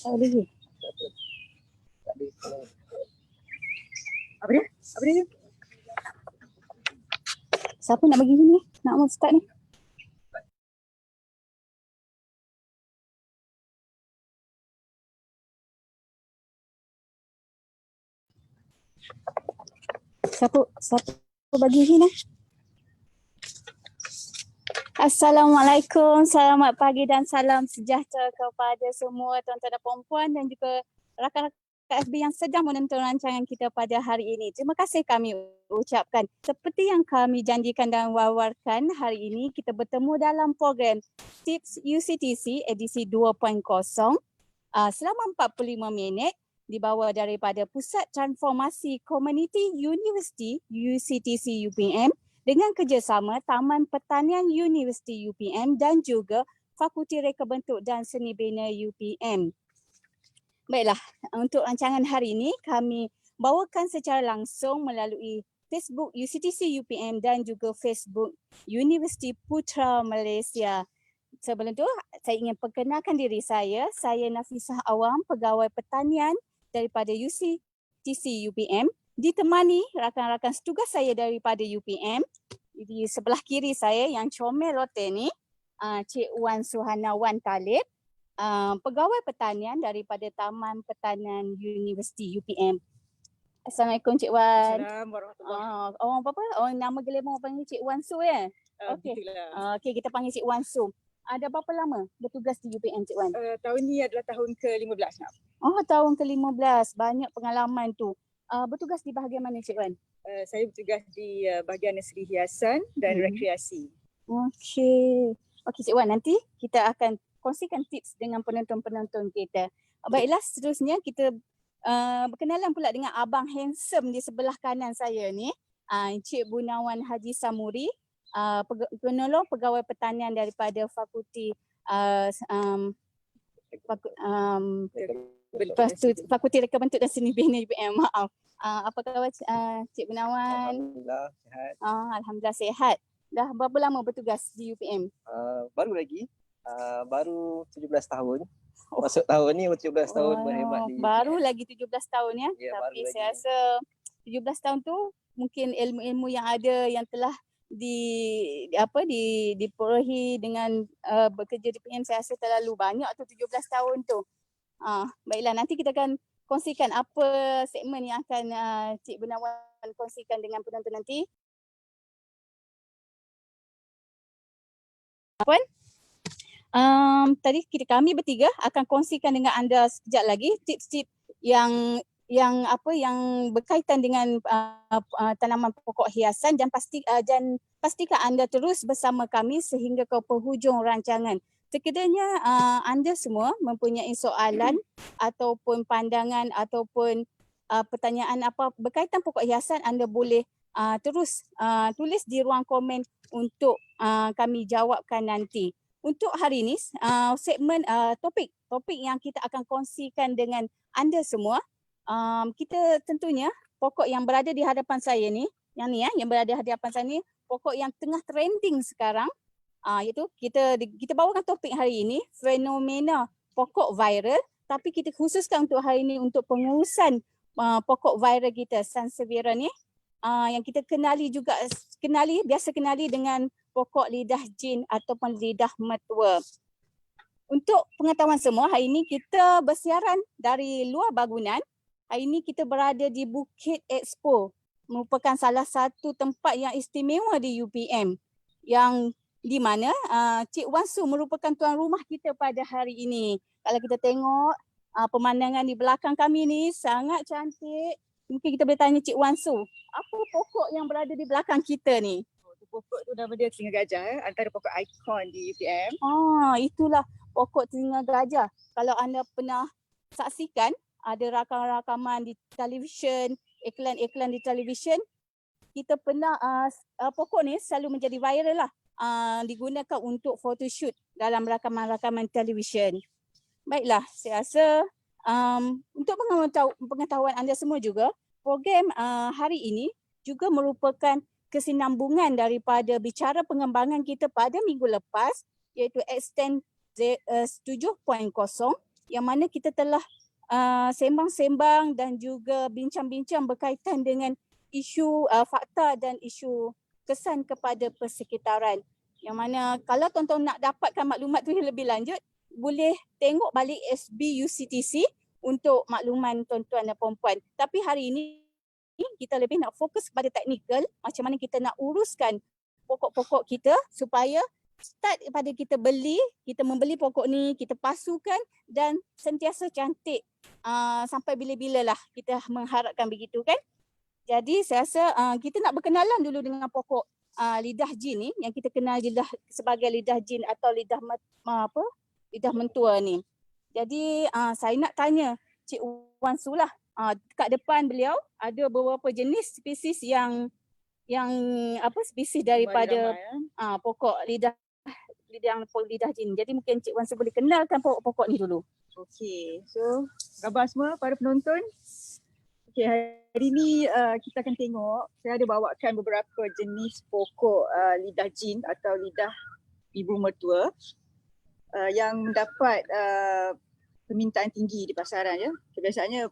Oh, lagi. Apa dia? Apa dia? Siapa nak bagi ni? Nak mau start ni? Siapa bagi ni? Assalamualaikum, selamat pagi dan salam sejahtera kepada semua tuan-tuan dan puan-puan dan juga rakan-rakan FB yang sedang menonton rancangan kita pada hari ini. Terima kasih kami ucapkan. Seperti yang kami janjikan dan wawarkan, hari ini kita bertemu dalam program Tips UCTC edisi 2.0 selama 45 minit dibawa daripada Pusat Transformasi Komuniti Universiti UCTC UPM dengan kerjasama Taman Pertanian Universiti UPM dan juga Fakulti Reka Bentuk dan Seni Bina UPM. Baiklah, untuk rancangan hari ini kami bawakan secara langsung melalui Facebook UCTC UPM dan juga Facebook Universiti Putra Malaysia. Sebelum tu, saya ingin perkenalkan diri saya. Saya Nafisah Awam, Pegawai Pertanian daripada UCTC UPM. Ditemani rakan-rakan setugas saya daripada UPM. Di sebelah kiri saya yang comel rote ni, Cik Wan Suhana Wan Talib, Pegawai Pertanian daripada Taman Pertanian Universiti UPM. Assalamualaikum Cik Wan. Assalamualaikum warahmatullahi. Orang apa? Orang nama glamour panggil Cik Wan Su ya? Okey. Okey, kita panggil Cik Wan Su. Ada berapa lama bertugas di UPM Cik Wan? Tahun ni adalah tahun ke-15 nak. Oh, tahun ke-15. Banyak pengalaman tu. Bertugas di bahagian mana Cik Wan? Saya bertugas di bahagian Seri Hiasan dan Rekreasi. Okey. Okey Cik Wan, nanti kita akan kongsikan tips dengan penonton-penonton kita. Baiklah, seterusnya kita berkenalan pula dengan Abang Handsome di sebelah kanan saya ni. Encik Gunawan Haji Samuri, penolong pegawai pertanian daripada Fakulti Fakulti Reka Bentuk dan Seni Bina UPM. Maaf. Apa khabar Cik Gunawan? Alhamdulillah sihat. Alhamdulillah sihat. Dah berapa lama bertugas di UPM? Baru lagi. Baru 17 tahun. Masuk tahun ni 17 tahun berhemat di UPM. Baru lagi 17 tahun ya. Ya, tapi baru saya lagi. rasa 17 tahun tu mungkin ilmu-ilmu yang ada yang telah diperolehi dengan bekerja di UPM, saya rasa terlalu banyak tu 17 tahun tu. Baiklah, nanti kita akan kongsikan apa segmen yang akan Cik Gunawan kongsikan dengan penonton nanti. Puan, tadi kami bertiga akan kongsikan dengan anda sekejap lagi tips-tips yang berkaitan dengan tanaman pokok hiasan dan pastikan anda terus bersama kami sehingga ke penghujung rancangan. Sekiranya anda semua mempunyai soalan ataupun pandangan ataupun pertanyaan apa berkaitan pokok hiasan, anda boleh terus tulis di ruang komen untuk kami jawabkan nanti. Untuk hari ini, segmen topik yang kita akan kongsikan dengan anda semua, kita tentunya pokok yang berada di hadapan saya ni, yang berada di hadapan saya ni, pokok yang tengah trending sekarang, iaitu kita bawakan topik hari ini, fenomena pokok viral, tapi kita khususkan untuk hari ini untuk pengurusan pokok viral kita, Sansevieria ni, yang kita biasa kenali dengan pokok lidah jin ataupun lidah mertua. Untuk pengetahuan semua, hari ini kita bersiaran dari luar bangunan. Hari ini kita berada di Bukit Expo, merupakan salah satu tempat yang istimewa di UPM, yang di mana Cik Wan Su merupakan tuan rumah kita pada hari ini. Kalau kita tengok pemandangan di belakang kami ni sangat cantik. Mungkin kita boleh tanya Cik Wan Su, apa pokok yang berada di belakang kita ni? Pokok tu nama dia telinga gajah, antara pokok ikon di UPM. Itulah pokok telinga gajah. Kalau anda pernah saksikan, ada rakaman di televisyen, iklan-iklan di televisyen, kita pernah pokok ni selalu menjadi viral lah. Digunakan untuk photoshoot dalam rakaman-rakaman televisyen. Baiklah, saya rasa untuk pengetahuan anda semua juga, program hari ini juga merupakan kesinambungan daripada bicara pengembangan kita pada minggu lepas, iaitu Extend 7.0 yang mana kita telah sembang-sembang dan juga bincang-bincang berkaitan dengan isu fakta dan isu kesan kepada persekitaran. Yang mana kalau tuan-tuan nak dapatkan maklumat tu lebih lanjut, boleh tengok balik SB UCTC untuk makluman tuan-tuan dan puan-puan. Tapi hari ini kita lebih nak fokus pada teknikal, macam mana kita nak uruskan pokok-pokok kita supaya start pada kita membeli pokok ni, kita pasukan dan sentiasa cantik sampai bila-bila lah kita mengharapkan begitu kan. Jadi saya rasa kita nak berkenalan dulu dengan pokok lidah jin ni, yang kita kenal sebagai lidah jin atau lidah mentua ni. Jadi saya nak tanya Cik Wan Su lah, kat depan beliau ada beberapa jenis spesies yang spesies daripada pokok lidah jin. Jadi mungkin Cik Wan Su boleh kenalkan pokok-pokok ni dulu. Okey, so khabar semua para penonton. Okey, hari ni kita akan tengok, saya ada bawakan beberapa jenis pokok lidah jin atau lidah ibu mertua yang mendapat permintaan tinggi di pasaran ya. Biasanya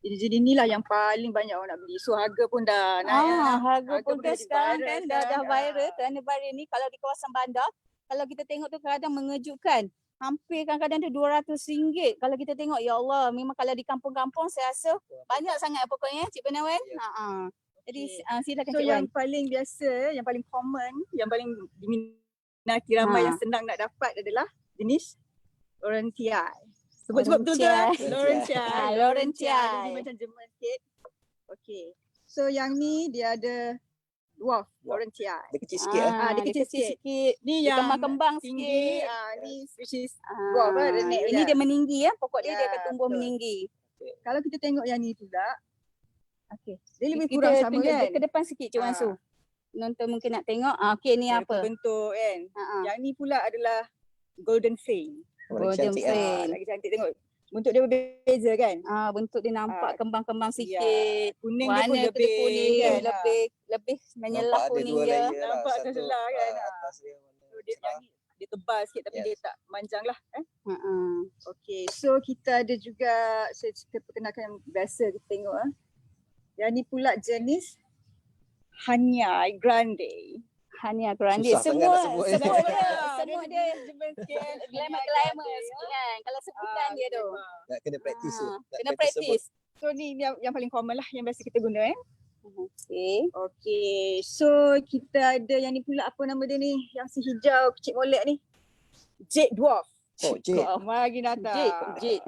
jenis inilah yang paling banyak orang nak beli. So harga pun dah naik. Harga pun dah sekarang kan dah viral kan. kerana viral ni kalau di kawasan bandar, kalau kita tengok tu kadang mengejutkan. Hampir kadang-kadang ada RM200. Kalau kita tengok, ya Allah, memang kalau di kampung-kampung saya rasa banyak sangat pokoknya Cik Penawan. Jadi silakan So Cik Wan. yang paling biasa, yang paling common, yang paling diminati ramai yang senang nak dapat adalah jenis Laurentia. Sebut betul ke? Laurentia. Laurentia. Dia macam Jerman sikit. Okey. So yang ni dia ada dwarf Laurentia. Dia kecil sikit Dia kecil sikit. Ni yang kembang tinggi. sikit. Ni spesies dwarf renek ini dia meninggi ya. Pokok dia akan tumbuh betul. meninggi. Kalau kita tengok yang ni pula, Okey. dia lebih kurang sama tunjuk kan? ke depan sikit Cik Wan Su. Penonton mungkin nak tengok. Okey ni apa? Bentuk kan. Yang ni pula adalah golden fame. Golden fame. Lagi cantik tengok. Bentuk dia berbeza kan? Bentuk dia nampak kembang-kembang sikit. Kuning Warna dia pun lebih kuning kan? lebih menyelah kuning dia. Nampak terselah kan? Atas dia warna Yang ni dia tebal sikit tapi dia tak manjang lah. Okay, so kita ada juga, kita perkenalkan biasa kita tengok. Yang ni pula jenis Hania Grande. Hania Grande. Susah Semua sangat nak sebut. semua dia glamour sikit kan. Kalau sebutan dia tu. Nak kena praktis tu. Kena praktis. So ni yang paling common lah yang biasa kita guna Okay. So kita ada yang ni pula, apa nama dia ni? Yang si hijau kecil molek ni. Jade dwarf. Oh, Cik. Mari Nata. Jade.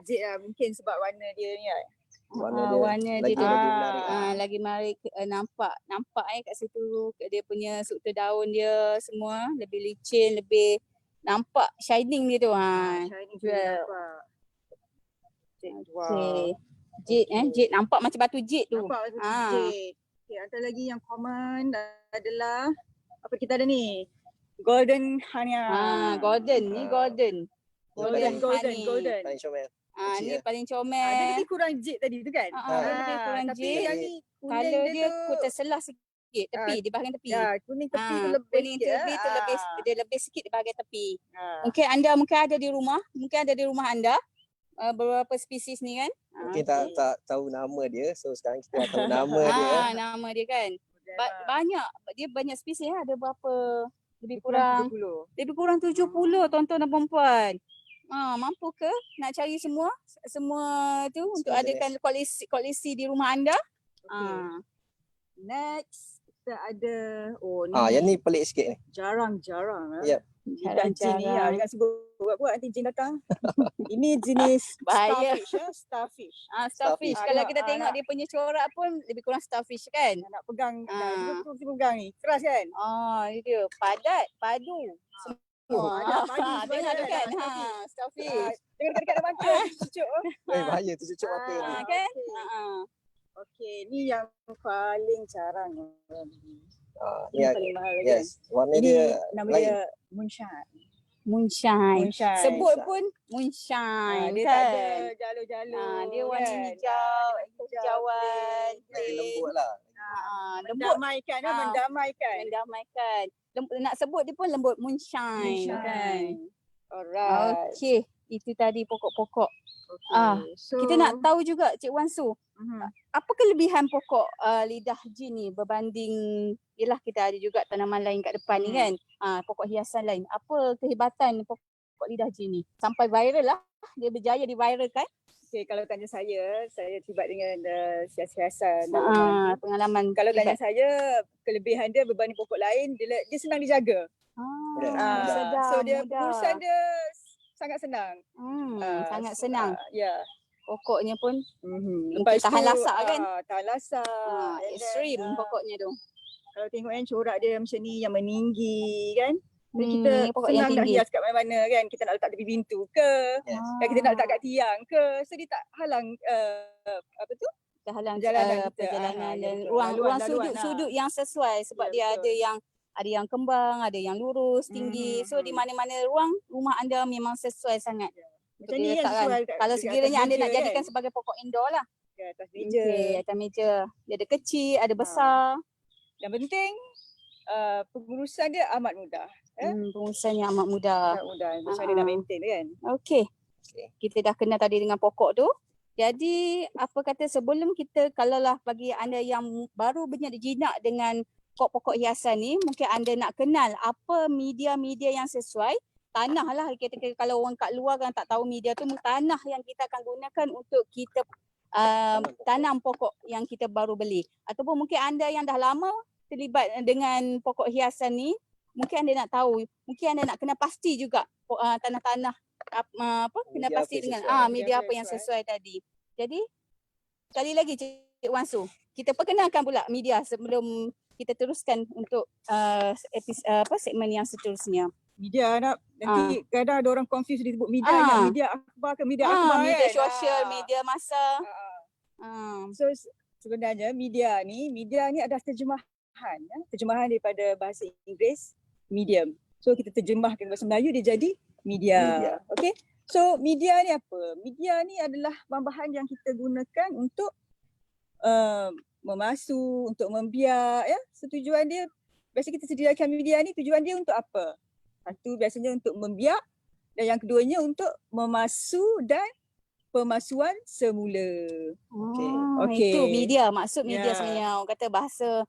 Jade lah mungkin sebab warna dia ni kan. Warna dia tu lagi menarik. lagi menarik, nampak kat situ dia punya struktur daun dia semua lebih licin, lebih nampak shining dia tu. Shining tu nampak. Okay. Jade nampak macam batu jade tu. Nampak macam jade. Okay, antara lagi yang common adalah apa kita ada ni? Golden Hania. Golden ni golden. Golden. Paling comel. Ni paling Dia comel. lebih kurang jade tadi tu kan? Lebih kurang tapi jade. yang ni Color dia tu terselah sikit tepi, di bahagian tepi. kuning tepi tu lebih kuning sikit. tepi tu dia lebih sikit di bahagian tepi. Okay. Mungkin ada di rumah anda beberapa spesies ni kan. Mungkin tak tahu nama dia. So sekarang kita dah tahu nama dia. Nama dia kan. Banyak spesies ada berapa? Lebih kurang 70 tuan-tuan dan puan-puan. Mampu ke nak cari semua tu untuk adakan koleksi di rumah anda? Next kita ada ni. Yang ni pelik sikit ni. Jarang-jarang. Yep. Jin ni jangan sebut buat nanti jin datang. Ini jenis Bahaya. starfish. Starfish. Kalau kita tengok dia punya corak pun lebih kurang starfish kan. Nak pegang, kita pegang ni. Keras kan? Ini dia. Padat, padu. Ada padu Tengok tu kan. Starfish. Tengok dekat ada mata. Cucuk. Bahaya tu cucuk mata ni. Kan? Okey, ni yang paling jarang. Ni paling mahal kan? yes. Warna Ini dia nama lain. dia Moonshine. Sebut So, pun moonshine dia kan. tak ada jalur-jalur. Dia warna hijau, hijauan. Lagi lembut lah. Lembut. Mendamaikan. Nak sebut dia pun lembut moonshine. Kan. Alright. Okey. Itu tadi pokok-pokok. Okay. So, Kita nak tahu juga Cik Wan Su, apa kelebihan pokok lidah jin ni berbanding, yelah kita ada juga tanaman lain kat depan ni kan, pokok hiasan lain. Apa kehebatan pokok lidah jin ni? Sampai viral lah, dia berjaya diviralkan. Okay, kalau tanya saya terlibat dengan hias-hiasan. Pengalaman. Kalau tanya saya, kelebihan dia berbanding pokok lain, dia senang dijaga. Sedap, So dia mudah. pengurusan dia sangat senang. Sangat senang. Ya. Pokoknya pun Lepas tahan tu, lasak kan? Tahan lasak. And Ekstrim then, pokoknya tu. kalau tengok yang corak dia macam ni yang meninggi kan. So kita pokok yang senang nak tinggi. hias kat mana-mana kan. Kita nak letak tepi pintu ke. Kan kita nak letak kat tiang ke. So dia tak halang Halang perjalanan dan betul. ruang Laluan, sudut yang sesuai sebab dia betul. ada yang kembang, ada yang lurus, tinggi. So di mana-mana ruang rumah anda memang sesuai sangat. Macam ni yang sesuai Kalau sekiranya anda nak jadikan sebagai pokok indoor lah. Atas meja. Atas meja. Dia ada kecil, ada besar. Yang penting pengurusan dia amat mudah. Pengurusannya amat mudah. Macam dia nak maintain kan. Okey. Kita dah kenal tadi dengan pokok tu. Jadi apa kata sebelum kita, kalaulah bagi anda yang baru berjinak dengan pokok-pokok hiasan ni, mungkin anda nak kenal apa media-media yang sesuai. Tanah lah, kita kalau orang kat luar kan tak tahu media tu, tanah yang kita akan gunakan untuk kita tanam pokok yang kita baru beli. Ataupun mungkin anda yang dah lama terlibat dengan pokok hiasan ni, mungkin anda nak tahu, mungkin anda nak kena pasti juga tanah-tanah kena pasti dengan media apa yang sesuai tadi. Jadi sekali lagi Cik Wan Su, kita perkenalkan pula media sebelum kita teruskan untuk segmen yang seterusnya. Media nanti kadang ada orang confuse dia sebut media media akhbar ke media akhbar media kan? sosial, media masa. So sebenarnya media ni adalah terjemahan daripada bahasa Inggeris medium. So kita terjemahkan bahasa Melayu dia jadi media. Okay. So media ni apa? Media ni adalah bahan-bahan yang kita gunakan untuk memasu, untuk membiak ya. So tujuan dia, biasa kita sediakan media ni tujuan dia untuk apa? Satu biasanya untuk membiak dan yang keduanya untuk memasu dan pemasuan semula. Itu media, maksud media sebenarnya. Orang kata bahasa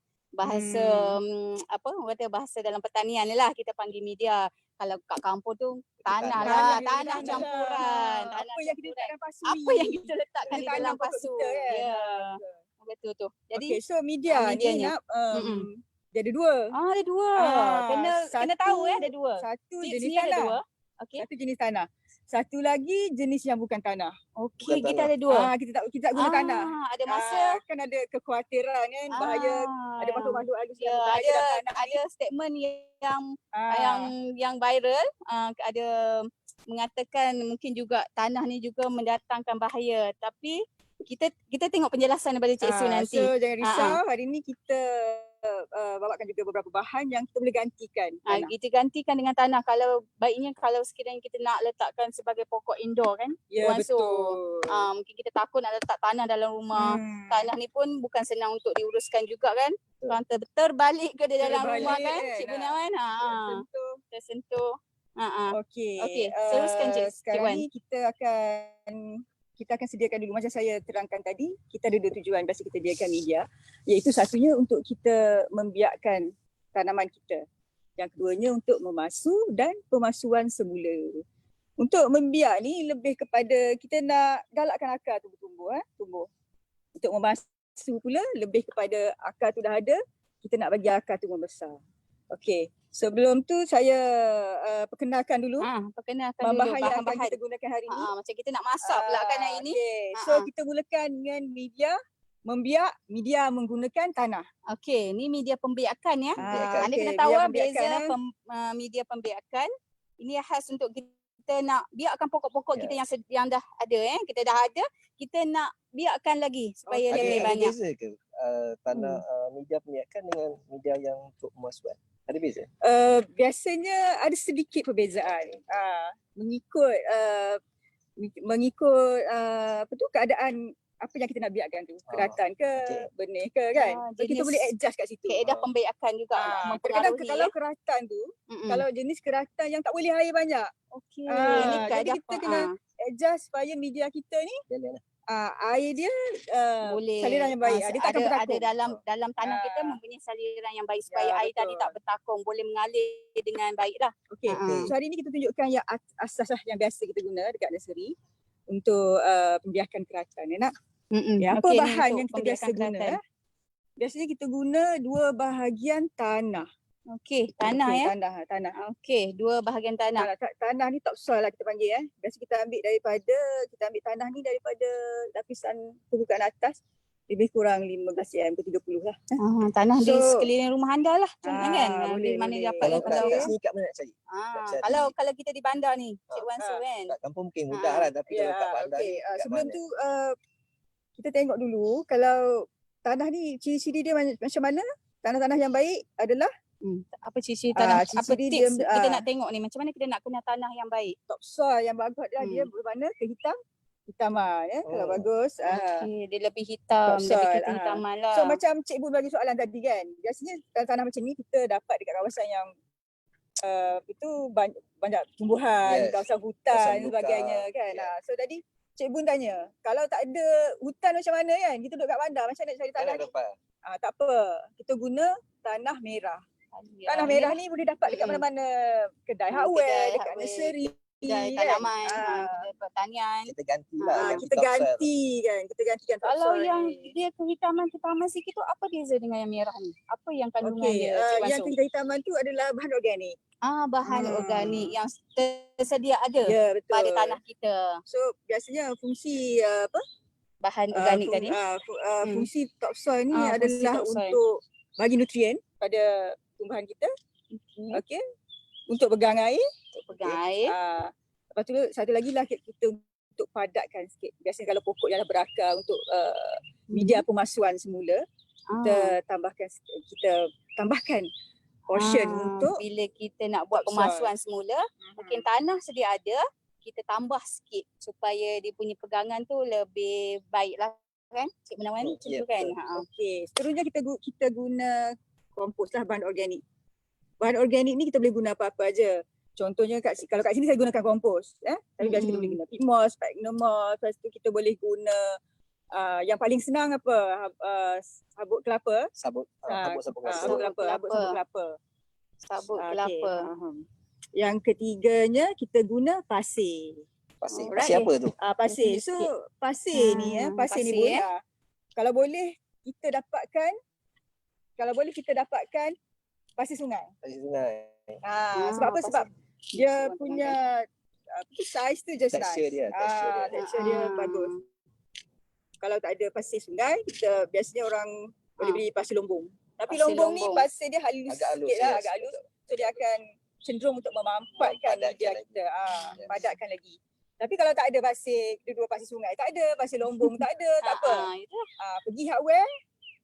orang kata bahasa dalam pertanian ni lah kita panggil media. Kalau kat kampung tu tanah campuran. Apa yang kita letakkan pasu. Apa yang kita letakkan di dalam pasu. Ya. Betul tu. Jadi so media ni dia ada dua. Ada dua. Kena tahu ada dua. Satu jenis tanah. Satu jenis tanah. Satu lagi jenis yang bukan tanah. Okey, kita ada dua. Kita tak guna tanah. Ada masa kan ada kekhawatiran kan, bahaya, ada makhluk-makhluk halus yang berbahaya dalam tanah. Ada statement yang viral, ada mengatakan mungkin juga tanah ni juga mendatangkan bahaya, tapi kita tengok penjelasan daripada Cik Su nanti. So jangan risau, hari ni kita bawakan juga beberapa bahan yang kita boleh gantikan tanah. Kita gantikan dengan tanah. Baiknya kalau sekiranya kita nak letakkan sebagai pokok indoor kan. Ya, betul. Mungkin kita takut nak letak tanah dalam rumah. Tanah ni pun bukan senang untuk diuruskan juga kan. Kalau terbalik ke dalam rumah kan Cik Gunawan. Tersentuh. Okey. Teruskan Cik Sekarang Wan. ni kita akan sediakan dulu, macam saya terangkan tadi, kita ada dua tujuan biasa kita sediakan media, iaitu satunya untuk kita membiakkan tanaman kita. Yang keduanya untuk memasu dan pemasuan semula. Untuk membiak ni lebih kepada kita nak galakkan akar tu tumbuh. Untuk memasu pula lebih kepada akar tu dah ada, kita nak bagi akar tu membesar. Okey. Sebelum tu saya perkenalkan dulu bahan-bahan yang akan kita gunakan hari ini. Macam kita nak masak pula kan hari ini. So kita mulakan dengan media membiak, media menggunakan tanah. Okey, ni media pembiakan ya. Anda kena tahu beza media pembiakan. Ini khas untuk kita nak biakkan pokok-pokok kita yang dah ada kita dah ada, kita nak biakkan lagi supaya lebih banyak. Ada beza ke tanah media pembiakan dengan media yang untuk pemasuan? Ada beza? Biasanya ada sedikit perbezaan. Mengikut keadaan apa yang kita nak biarkan tu, keratan ke, okey. benih ke kan. So kita Jenis boleh adjust kat situ. kaedah pembaikan juga Kadang-kadang mempengaruhi kalau keratan tu, kalau jenis keratan yang tak boleh air banyak. okey, ni Jadi kaedah kita kena adjust supaya media kita ni air dia boleh saliran yang baik. Dia tak akan ada bertakung. dalam tanah kita mempunyai saliran yang baik supaya Ya, air tadi betul. tak bertakung, boleh mengalir dengan baiklah. Okey. So hari ni kita tunjukkan yang asas lah yang biasa kita guna dekat nursery untuk pembiakan keratan. Nak? Ya, apa Okey, ni bahan untuk yang kita biasa pembiakan guna? keratan. Biasanya kita guna 2 bahagian tanah. Okey, tanah Okey, ya. Tanah. Okey, 2 bahagian tanah. Tanah ni topsoil lah kita panggil. Biasa kita ambil tanah ni daripada lapisan permukaan atas lebih kurang 15 cm ke 30 lah. Tanah di So- sekeliling rumah anda lah kan. boleh, Di mana boleh. dapat Kalau kalau kat sini kat mana nak cari? Cari. kalau kita di bandar ni, Cik Wan Su kan. Kat kampung mungkin mudah lah, tapi kalau kat bandar ni kat Sebelum mana? tu kita tengok dulu kalau tanah ni ciri-ciri dia macam mana. Tanah-tanah yang baik adalah Apa ciri-ciri tanah? Apa ciri-ciri tips dia, kita nak tengok ni macam mana kita nak kenal tanah yang baik? topsoil yang bagus adalah dia berwarna kehitaman ya. Kalau bagus. Okey, dia lebih hitam, lebih Topsoil, kehitaman lah. So macam Cikgu bagi soalan tadi kan. Biasanya tanah macam ni kita dapat dekat kawasan yang itu banyak tumbuhan, Yes. kawasan hutan Kawasan dan sebagainya kan. yeah. So tadi Cikgu tanya, kalau tak ada hutan macam mana kan? Kita duduk kat bandar, macam mana nak cari tanah Tanah ni? dapat. Tak apa. Kita guna tanah merah. Tanah merah ni boleh dapat dekat mana-mana kedai hardware, kedai dekat hardware, nursery kedai kan. tanaman, kedai pertanian. Kita gantilah. Kita ganti kan. Kita gantikan Kalau topsoil yang ni. dia kehitaman sikit tu apa beza dengan yang merah ni? Apa yang kandungan Okey, dia, Cik Wan yang Su? kehitaman tu adalah bahan organik. Bahan organik yang tersedia ada Ya, betul. pada tanah kita. So biasanya fungsi Bahan organik tadi. fungsi topsoil ni Fungsi adalah topsoil. untuk bagi nutrien pada tumbuhan kita. Okey. Untuk pegang air. Untuk pegang air. Lepas tu satu lagi lah kita untuk padatkan sikit. Biasanya kalau pokok yang dah berakar untuk media pemasuan semula, kita tambahkan portion untuk bila kita nak buat topsoil. pemasuan semula, mungkin tanah sedia ada, kita tambah sikit supaya dia punya pegangan tu lebih baik lah kan? Cik Menawan macam tu kan? Okey, seterusnya kita guna kompos lah, bahan organik. Bahan organik ni kita boleh guna apa-apa aja. Contohnya kalau kat sini saya gunakan kompos, tapi biasa kita boleh guna peat moss, sphagnum moss, lepas tu kita boleh guna yang paling senang apa? Sabut kelapa. Sabut kelapa. Sabut kelapa. Yang ketiganya kita guna pasir. Pasir Alright. apa tu? Pasir. So pasir ni pasir ni boleh. Kalau boleh kita dapatkan pasir sungai. Pasir sungai. Sebab apa? Sebab dia punya size tu just Tekstur nice. dia. Tekstur dia bagus. Kalau tak ada pasir sungai, kita biasanya orang boleh beli pasir lombong. Tapi Pasir lombong ni lombong. pasir dia halus Agak halus, sikit lah, yes, agak halus. betul. So dia akan cenderung untuk memampatkan media lagi. kita. Yes. Padatkan lagi. Tapi kalau tak ada pasir, dua pasir sungai, tak ada, pasir lombong tak ada, tak apa. Pergi hardware,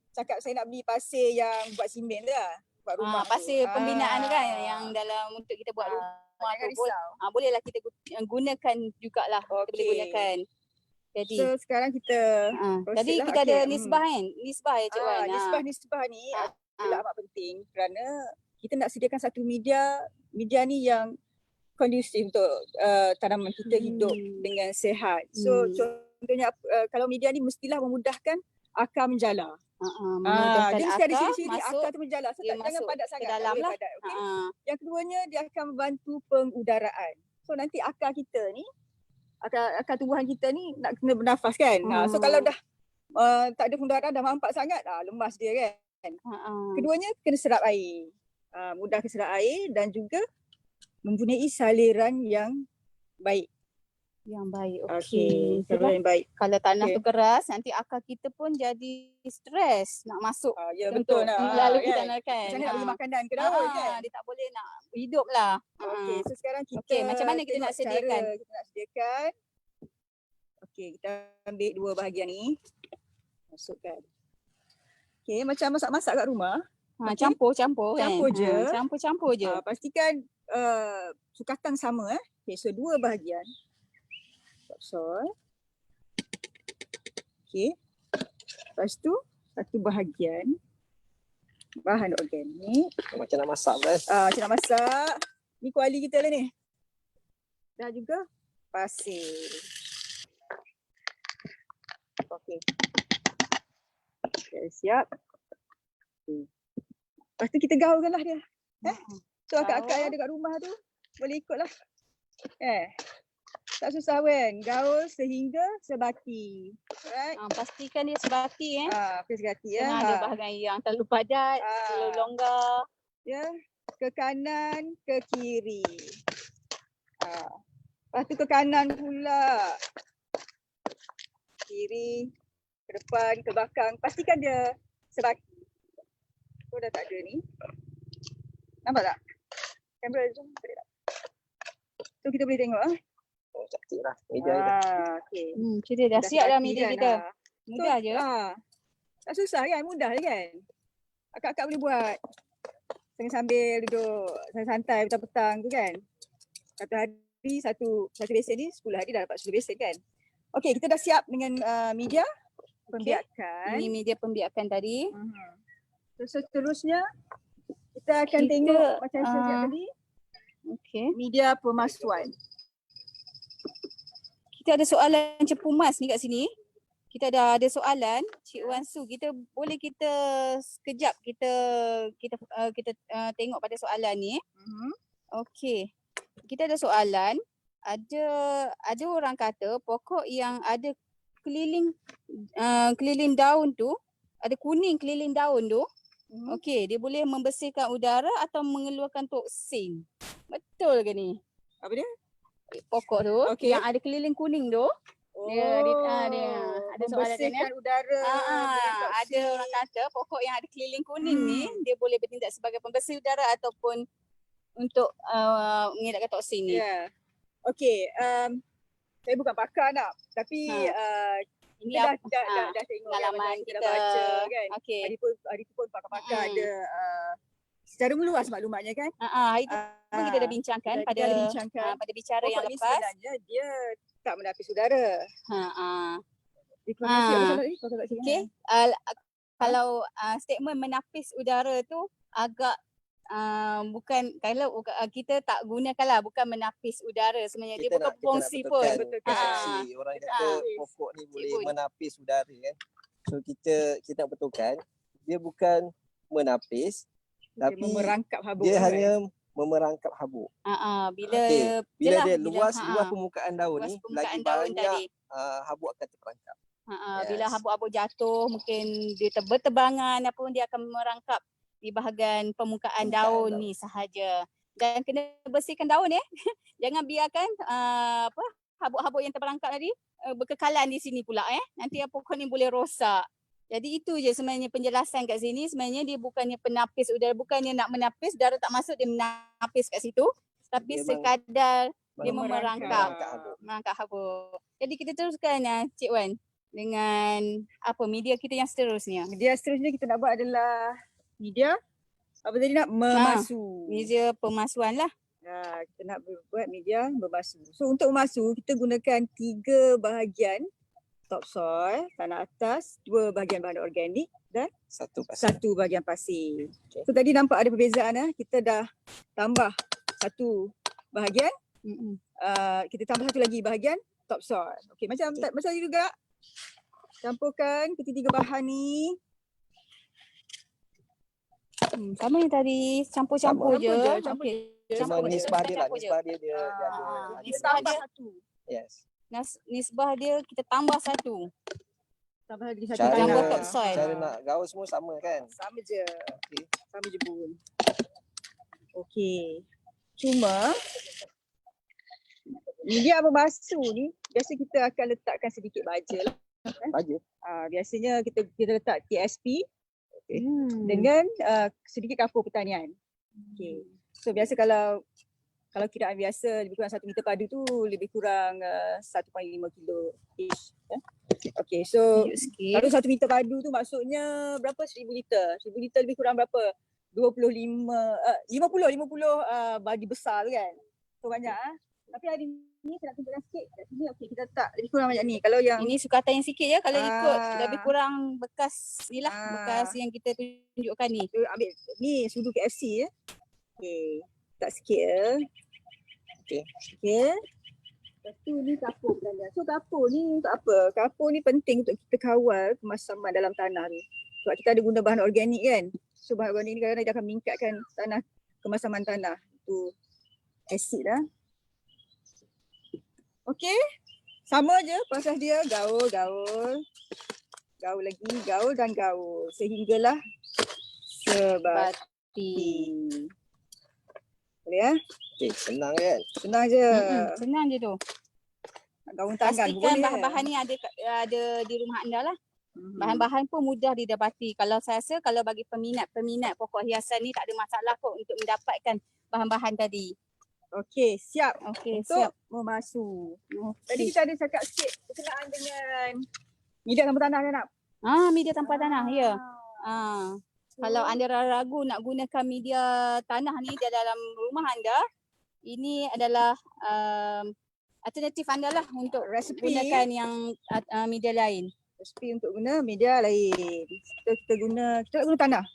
cakap saya nak beli pasir yang buat simen tu lah. Buat rumah tu. Pasir pembinaan tu kan yang dalam untuk kita buat rumah jangan tu risau. bolehlah kita gunakan jugalah. Kita boleh Okey. gunakan. Jadi So sekarang kita tadi proceed lah. kita ada Okey, nisbah kan? Nisbah ya Cik Wan. Nisbah ni adalah amat penting kerana kita nak sediakan satu media ni yang kondusif untuk tanaman kita hidup dengan sihat. So contohnya kalau media ni mestilah memudahkan akar menjala. Memudahkan Dia mesti ada akar ciri-ciri masuk. akar tu menjala. So dia jangan masuk padat ke sangat. dalam lah. Padat, okay? Yang keduanya dia akan membantu pengudaraan. So nanti akar kita ni, akar tumbuhan kita ni nak kena bernafas kan. So kalau dah tak ada pengudaraan, dah mampat sangat, lemas dia kan. Keduanya kena serap air. Mudah keserap air dan juga mempunyai saliran yang baik. Yang baik. Okey, Okey. saliran yang baik. Kalau tanah Okey. tu keras, nanti akar kita pun jadi stres nak masuk. Ya Untuk betul lah. lalu Kan? kita nak kan. Macam mana nak bagi makanan ke daun kan. Dia tak boleh nak hidup lah. Okey, so sekarang kita Okey, macam mana kita tengok nak sediakan? cara kita nak sediakan. Okey, kita ambil dua bahagian ni. Masukkan. Okey, macam masak-masak kat rumah. Campur kan. Campur je. Campur je. Pastikan sukatan sama. Okey, so dua bahagian. Topsoil. Okey. Lepas tu satu bahagian bahan organik. Macam nak masak kan? Macam nak masak. Ni kuali kita lah ni. Dah juga pasir. Okey. Okay, siap. Okay. Lepas tu kita gaulkan lah dia. So akak-akak yang ada kat rumah tu boleh ikut lah. Tak susah kan. Gaul sehingga sebati. Alright. Pastikan dia sebati Sebati ya. Jangan ada bahagian yang terlalu padat, terlalu longgar. Ya. Ke kanan, ke kiri. Lepas tu ke kanan pula. Kiri, ke depan, ke belakang. Pastikan dia sebati. So dah tak ada ni. Nampak tak? Kamera zoom boleh tak? So kita boleh tengok Oh, cantik lah. Meja dah. okey. Kita dah siap dah media kita. Mudah So, je. Tak susah kan? Mudah je kan? Akak-akak boleh buat. Sambil duduk santai petang-petang tu kan. Satu hari satu besen ni 10 hari dah dapat 10 besen kan. Okey, kita dah siap dengan media pembiakan. Ini media pembiakan tadi. So, seterusnya kita akan tengok macam sejak tadi media pemasuan. Kita ada soalan cepu mas ni kat sini. Kita dah ada soalan, Cik Wan Su. Kita boleh sekejap kita tengok pada soalan ni. Okey. Kita ada soalan. Ada orang kata pokok yang ada keliling daun tu, ada kuning keliling daun tu. Okey, dia boleh membersihkan udara atau mengeluarkan toksin. Betul ke ni? Apa dia? Pokok tu yang ada keliling kuning tu. Dia ada soalan ni. Membersihkan udara. Ada orang kata pokok yang ada keliling kuning ni dia boleh bertindak sebagai pembersih udara ataupun untuk mengelakkan toksin ni. Ya. Okey, saya bukan pakar nak, tapi ini kita dah tengok pengalaman kita dah baca kan. Okey. Hari tu pun pakar-pakar ada secara meluas maklumatnya kan. Hari tu pun kita dah bincangkan pada bicara yang pokok ni lepas. sebenarnya dia tak menapis udara. Okey. Kalau statement menapis udara tu agak bukan, kalau kita tak gunakanlah, bukan menapis udara sebenarnya. Dia bukan fungsi pun. Persepsi orang kata pokok ni boleh menapis udara kan. So kita nak betulkan dia bukan menapis, tapi merangkap habuk. Dia hanya memerangkap habuk. Bila dia luas permukaan daun ni, lagi banyak habuk akan terperangkap. Bila habuk-habuk jatuh, mungkin dia bertebangan apa pun, dia akan merangkap di bahagian permukaan daun ni sahaja. Dan kena bersihkan daun Jangan biarkan habuk-habuk yang terperangkap tadi berkekalan di sini pula Nanti pokok ni boleh rosak. Jadi itu je sebenarnya penjelasan kat sini. Sebenarnya dia bukannya penapis udara, bukannya nak menapis, udara tak masuk dia menapis kat situ, tapi dia sekadar dia merangkap habuk. Jadi kita teruskan Cik Wan dengan media kita yang seterusnya. Media seterusnya kita nak buat adalah media memasu. Media pemasuan lah. Kita nak buat media memasu. So untuk memasu kita gunakan 3 bahagian topsoil, tanah atas, 2 bahagian bahan organik dan 1 bahagian pasir. So tadi nampak ada perbezaan Kita dah tambah 1 bahagian. Kita tambah 1 lagi bahagian topsoil. Okey, macam tadi juga. Campurkan ketiga bahan ni. Sama yang tadi, campur-campur je. Cuma nisbah dia lah, nisbah dia ada. Nisbah dia 1. Yes. Nisbah dia kita tambah 1. Tambah lagi 1 tambah topsoil. Cara nak gaul semua sama kan? Sama je. Sama je pun. Okey. Cuma media membasuh ni biasa kita akan letakkan sedikit baja lah. Baja? Biasanya kita letak TSP dengan sedikit kapur pertanian. Okey. So biasa kalau kiraan biasa lebih kurang 1 meter padu tu lebih kurang 1.5 kilo ish. Okey, so kalau 1 meter padu tu maksudnya berapa? 1000 liter. 1000 liter lebih kurang berapa? 50 bagi besar tu kan. So banyak Tapi hari Ni saya nak tunjukkan sikit kat sini. Okey, kita letak lebih kurang macam ni. Kalau yang Ini sukatan yang sikit ya kalau ikut Ah. lebih kurang bekas ni lah, Ah. bekas yang kita tunjukkan ni. kita ambil ni sudu KFC ya. Okey, letak sikit ya. Okey. Okey. Lepas tu ni kapur belanja. So kapur ni untuk apa? Kapur ni penting untuk kita kawal kemasaman dalam tanah ni. Sebab kita ada guna bahan organik kan. So bahan organik ni kadang-kadang dia akan meningkatkan tanah, kemasaman tanah. Itu asid lah. Okey. Sama je proses dia, gaul, gaul. Gaul lagi, gaul dan gaul. Sehinggalah sebati. Boleh ya? Okey, senang kan? Senang je. Senang je tu. Nak gaun tangan pun Pastikan boleh. bahan-bahan ni ada di rumah anda lah. Mhm. Bahan-bahan pun mudah didapati. Kalau saya rasa kalau bagi peminat pokok hiasan ni tak ada masalah kot untuk mendapatkan bahan-bahan tadi. Okey, siap Okey, untuk siap. memasuk. Okay. Tadi kita ada cakap sikit berkenaan dengan media tanpa tanah kan nak? Media tanpa tanah, ya. So, Kalau anda ragu nak gunakan media tanah ni di dalam rumah anda, ini adalah alternatif anda lah untuk Resipi. gunakan yang media lain. resipi untuk guna media lain. Kita tak guna tanah.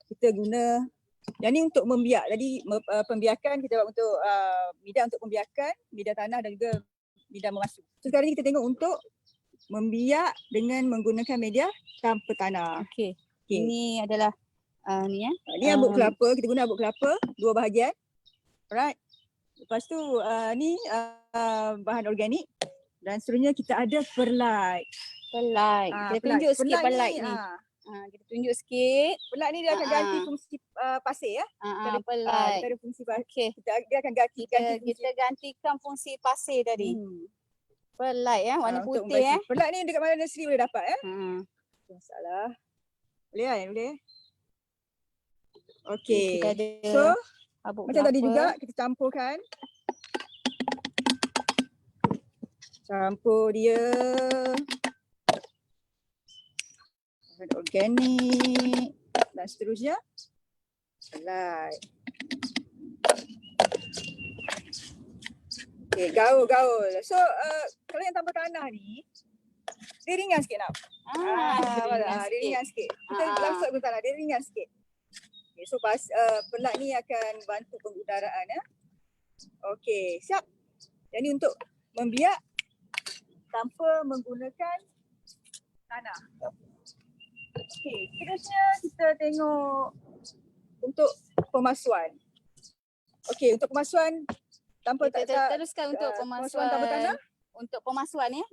Kita guna yang ni untuk membiak. Jadi pembiakan kita buat untuk media untuk pembiakan, media tanah dan juga media memasuk. So sekarang ni kita tengok untuk membiak dengan menggunakan media tanpa tanah. Okey. Okey. Ini adalah ni ya. Ni abuk kelapa, kita guna abuk kelapa dua bahagian. Alright. Lepas tu ni bahan organik dan seterusnya kita ada perlite. Perlite. Kita tunjuk sikit perlite ni. Kita tunjuk sikit. Perlite ni dia akan ganti fungsi pasir ya. Perlite. Kita ada fungsi pasir. Okey. Dia akan ganti fungsi. Kita gantikan fungsi pasir tadi. Perlite ya, warna Untuk putih ya. Perlite ni dekat mana nursery boleh dapat ya. Masalah. Boleh kan? Boleh. Okey. Kita ada So abuk macam tadi kelapa. juga kita campurkan. Campur dia. Bahan organik dan seterusnya. Perlite. Okay, gaul. So kalau yang tanpa tanah ni dia ringan sikit nak. Dia ringan sikit. Kita langsung guna tanah, dia ringan sikit. Okay, so perlite ni akan bantu pengudaraan ya. Okey, siap. Jadi untuk membiak tanpa menggunakan tanah. Okey, seterusnya kita tengok untuk pemasuan. Okey, untuk pemasuan tanpa teruskan untuk pemasuan tanpa tanah. Untuk pemasuan ya.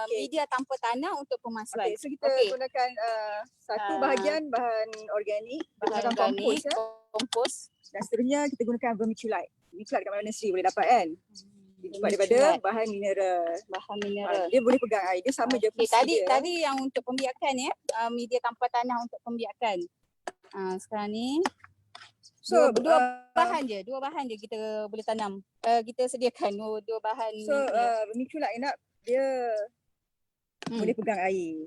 Media tanpa tanah untuk pemasuan. Okey, so kita gunakan satu bahagian bahan organik, bahan kompos ya. Kompos. Dan seterusnya kita gunakan vermiculite. Vermiculite dekat mana nursery boleh dapat kan? Daripada bahan mineral. Dia boleh pegang air. Dia sama je fungsi dia. Tadi yang untuk pembiakan ya. Media tanpa tanah untuk pembiakan. Sekarang ni So dua bahan je kita boleh tanam. Kita sediakan dua bahan. So vermiculite nak dia boleh pegang air.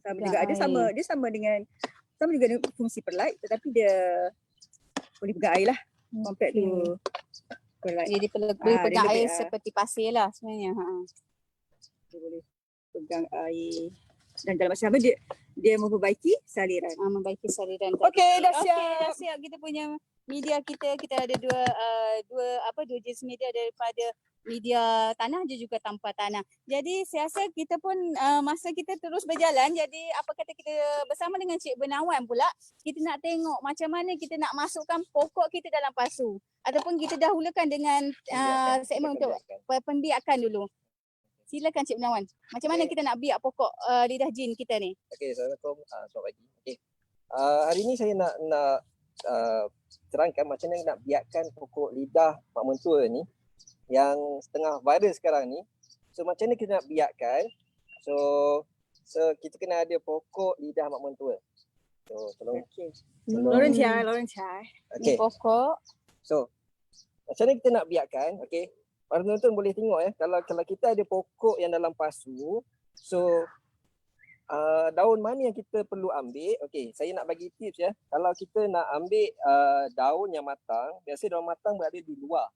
Sama juga dia sama juga dengan fungsi perlite tetapi dia boleh pegang air lah. Compared to perlite. Jadi boleh pegang air seperti pasir lah sebenarnya. Dia boleh pegang air dan dalam masa sama dia memperbaiki saliran. Memperbaiki saliran. Okey, dah siap. Okey, dah siap kita punya media kita ada dua jenis media daripada media tanah dan juga tanpa tanah. Jadi saya rasa kita pun masa kita terus berjalan, jadi apa kata kita bersama dengan Cik Bernawan pula, kita nak tengok macam mana kita nak masukkan pokok kita dalam pasu. Ataupun kita dahulukan dengan segmen untuk pembiakan dulu. Silakan Cik Bernawan. Macam mana kita nak biak pokok lidah jin kita ni? Okey, Assalamualaikum. Selamat pagi. Okey. Hari ni saya nak terangkan macam mana nak biarkan pokok lidah mak mentua ni yang setengah viral sekarang ni. So macam mana kita nak biarkan? So kita kena ada pokok lidah mak mentua. So tolong. Lauren Chai. Okey. Pokok. So macam mana kita nak biarkan? Okey. Para penonton boleh tengok kalau kita ada pokok yang dalam pasu, so daun mana yang kita perlu ambil. Okey, saya nak bagi tips ya. Kalau kita nak ambil daun yang matang, biasa daun matang berada di luar.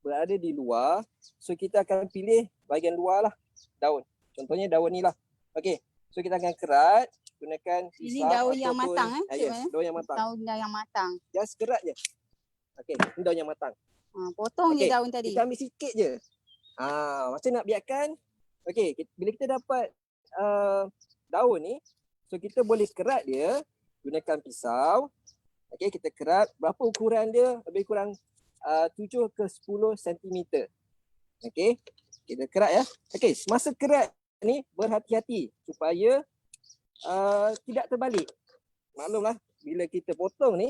berada di luar. So kita akan pilih bahagian luar lah, daun. Contohnya daun ni lah. Okey. So kita akan kerat gunakan Ini pisau daun yang ataupun- matang yes, cik, daun yang matang. Daun yang matang. Just kerat je. Okey, ini daun yang matang. Potong je Okey, daun tadi. Kita ambil sikit je. Macam nak biarkan. Okey, bila kita dapat daun ni, so kita boleh kerat dia gunakan pisau. Okey, kita kerat. Berapa ukuran dia? Lebih kurang 7 ke 10 cm. Okey, kita kerat ya. Okey, semasa kerat ni berhati-hati supaya tidak terbalik. Maklumlah bila kita potong ni,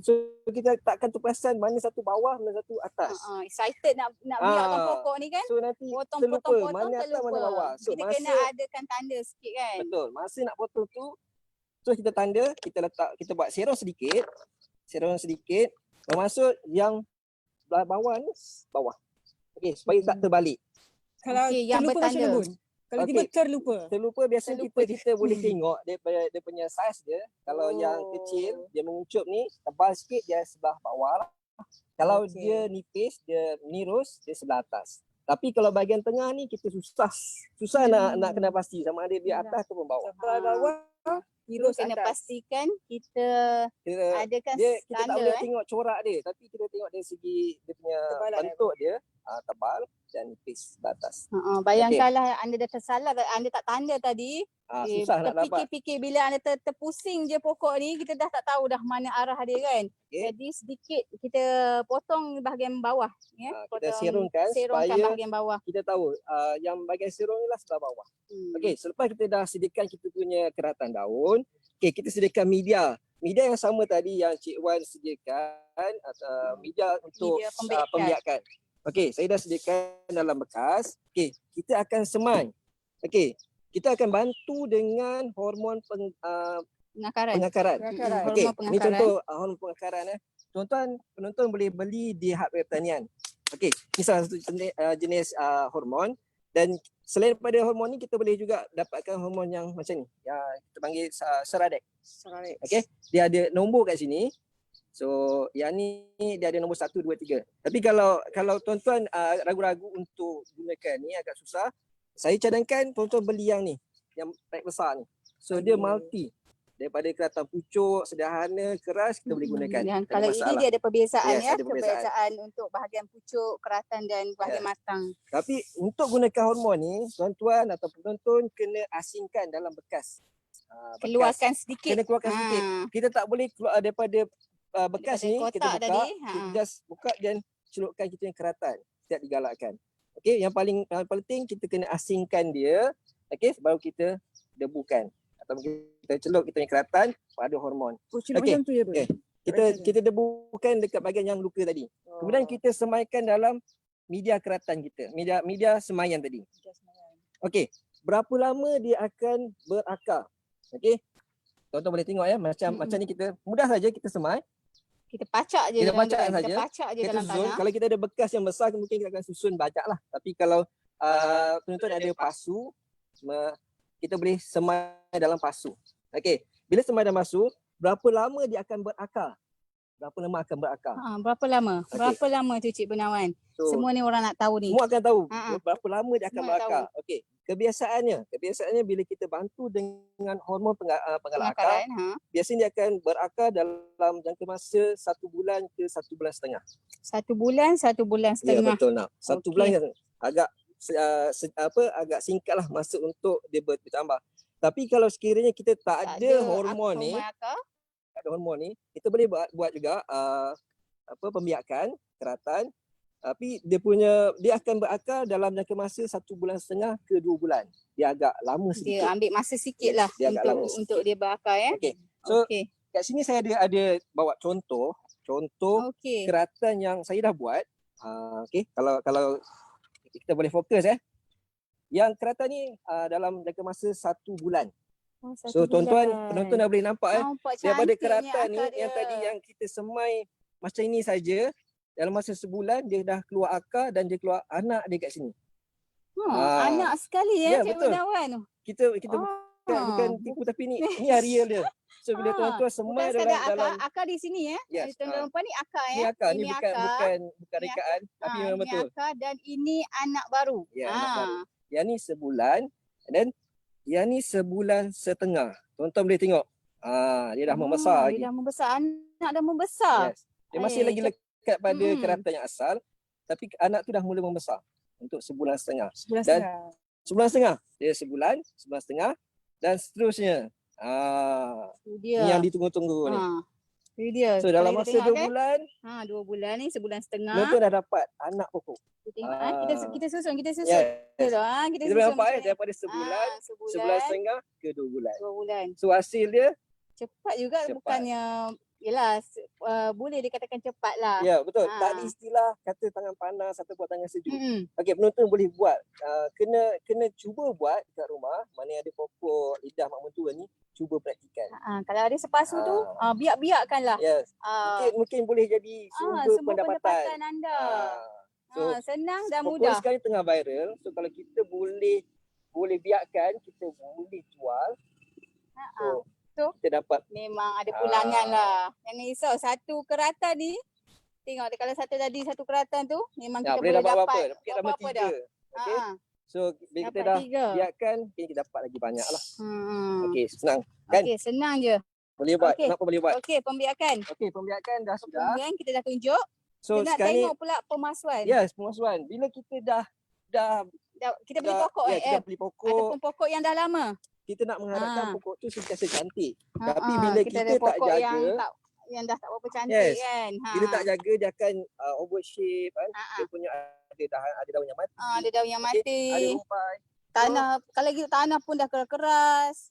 so kita takkan terperasan mana satu bawah, mana satu atas. Excited nak biarkan pokok ni kan. So nanti Potong mana atas mana bawah. So kita kena adakan tanda sikit kan. betul, masa nak potong tu, so kita tanda, kita buat serong sedikit. Bermaksud yang bawah ni bawah. Okey, supaya tak terbalik. Kalau Okey, yang terlupa bertanda. macam mana, Bun? Kalau Okey. tiba Terlupa biasanya kita boleh tengok dia punya saiz dia. Kalau yang Oh. kecil dia menguncup ni, tebal sikit dia sebelah bawah lah. Kalau Okey. dia nipis, dia menirus, dia sebelah atas. Tapi kalau bahagian tengah ni kita susah nak kena pasti sama ada dia atas ataupun bawah. Sebelah bawah, Terus tirus kena atas. pastikan kita adakan Kita tak tanda boleh tengok corak dia, tapi kita tengok dari segi dia punya Tebalan bentuk dia, tebal dan nipis sebelah atas. Bayangkanlah anda dah tersalah, anda tak tanda tadi. Susah nak dapat. Terfikir-fikir bila anda terpusing je pokok ni, kita dah tak tahu dah mana arah dia kan. Okey. Jadi sedikit kita potong bahagian bawah. Ya? Kita serongkan supaya bahagian bawah. kita tahu yang bahagian serong ni lah sebelah bawah. Okey, selepas kita dah sediakan kita punya keratan daun, okey, kita sediakan media. Media yang sama tadi yang Cik Wan sediakan, media untuk Media pembiakan. pembiakan. Okey, saya dah sediakan dalam bekas. Okey, kita akan semai. Okey, kita akan bantu dengan hormon Pengakaran. pengakaran. Pengakaran. Okey, Hormon ini pengakaran. contoh hormon pengakaran. Tuan-tuan penonton boleh beli di hardware pertanian. Okey, ini salah satu jenis hormon. Dan selain daripada hormon ni, kita boleh juga dapatkan hormon yang macam ni. Yang kita panggil Seradex. Okey, dia ada nombor kat sini. So yang ni dia ada nombor 1, 2, 3. Tapi kalau tuan-tuan ragu-ragu untuk gunakan ni agak susah, saya cadangkan tuan-tuan beli yang ni, yang pack besar ni. So dia multi. Daripada keratan pucuk, sederhana, keras, kita boleh gunakan. Dan Tak ada kalau ini masalah. dia ada perbezaan Yes, ya, ada perbezaan. kebiasaan untuk bahagian pucuk, keratan dan bahagian matang. Tapi untuk gunakan hormon ni, tuan-tuan atau penonton kena asingkan dalam bekas. Keluarkan sedikit. Kena keluarkan sedikit. Kita tak boleh keluar daripada bekas Daripada ni, kita kotak buka, tadi, kita just buka dan celupkan kita yang keratan. Tidak digalakkan. Okey, yang paling penting kita kena asingkan dia, okey, baru kita debukan. Atau kita celup kita yang keratan pada hormon. Celup Okey. macam tu ya, Bun? Okey. Kita debukan dekat bahagian yang luka tadi. Kemudian kita semaikan dalam media keratan kita. Media semaian tadi. Okey, berapa lama dia akan berakar? Okey. Tuan-tuan boleh tengok ya, macam ni kita mudah saja kita semai. Kita pacak je Kita dalam pacak tanah. saja. Kita pacak je Kita dalam susun. tanah. Kalau kita ada bekas yang besar, mungkin kita akan susun bajak lah. Tapi kalau tuan-tuan ada pasu, kita boleh semai dalam pasu. Okey, bila semai dalam pasu, berapa lama dia akan berakar? Berapa lama akan berakar? Berapa lama? Okey. Berapa lama tu Cik Benawan? So, Semua ni orang nak tahu ni. semua akan tahu Ha-ha. berapa lama dia akan Semua nak berakar. Okey, kebiasaannya bila kita bantu dengan hormon penggalak akar, Pengakaran. biasanya dia akan berakar dalam jangka masa 1 bulan ke 1 bulan setengah. 1 bulan, 1 bulan Ya, setengah. betul nak. 1 Okey. bulan kan agak agak singkatlah masa untuk dia bertambah. Tapi kalau sekiranya kita tak ada hormon ni, akar. tak ada hormon ni, kita boleh buat juga pembiakan keratan, tapi dia akan berakar dalam jangka masa 1 bulan setengah ke 2 bulan. Dia agak lama Dia sedikit. ambil masa sikit lah Dia agak lama untuk dia berakar ya. Okey. So Okey. kat sini saya ada bawa contoh Okey. keratan yang saya dah buat. Okey, kalau kita boleh fokus Yang keratan ni dalam jangka masa 1 bulan. So tuan-tuan, penonton dah boleh nampak daripada keratan ni yang tadi yang kita semai macam ini saja, dalam masa sebulan dia dah keluar akar dan dia keluar anak dia kat sini. Anak sekali ya Ya, Cik betul. Benawan. Kita bukan tipu tapi ni real dia. So bila tuan-tuan semua bukan sekadar dalam akar di sini yes, tuan-tuan perempuan ni akar ni akar ni ini bukan Ini rekaan tapi memang ini betul. akar dan ini anak baru. Ya, anak baru. Yang ni sebulan dan yang ni sebulan setengah. Tuan-tuan boleh tengok. Dia dah membesar lagi. Dia dah membesar, anak dah membesar. Yes. Dia masih lagi lekat pada keratan yang asal tapi anak tu dah mula membesar untuk sebulan setengah. Sebulan setengah. Dia sebulan setengah dan seterusnya. Dia. Ni yang ditunggu-tunggu ni. Itu dia. So dalam masa 2 bulan, 2 bulan ni sebulan setengah. tuan-tuan dah dapat anak pokok. Kita tengok kita susun. Yes. Kita Kita susun nampak macam ni. daripada sebulan setengah ke 2 bulan. 2 bulan. So hasil dia Cepat juga bukannya yelah boleh dikatakan cepat lah. ya betul. Tak ada istilah kata tangan panas ataupun tangan sejuk. Mm-mm. Okey, penonton boleh buat. Kena cuba buat kat rumah. Mana ada pokok lidah mak mentua ni, cuba praktikan. Kalau ada sepasu tu biak-biakkanlah. Yes. Mungkin boleh jadi sumber pendapatan anda. So, senang dan pokok mudah. sekarang tengah viral. So kalau kita boleh biarkan, kita boleh jual. So kita dapat memang ada pulangan lah. Jangan risau, satu keratan ni tengok kalau satu keratan tu memang kita boleh dapat berapa dah. Okey. So bila kita dah biarkan, kita dapat lagi banyak lah. Okey, senang kan? Okey, senang je. Boleh buat. Kenapa boleh buat? Okey, pembiakan. Okey, pembiakan dah sudah. Pembiakan kita dah tunjuk. So kita nak sekarang tengok pula pemasuan. Yes, pemasuan. Bila kita dah kita beli pokok kita beli pokok ataupun pokok yang dah lama. Kita nak mengharapkan pokok tu sentiasa cantik. Tapi bila kita ada tak pokok jaga yang dah tak berapa cantik kan. Bila tak jaga dia akan over shape kan. Dia punya ada daun yang mati. Ada daun yang mati. Ada rumpai. Tanah kalau gitu tanah pun dah keras.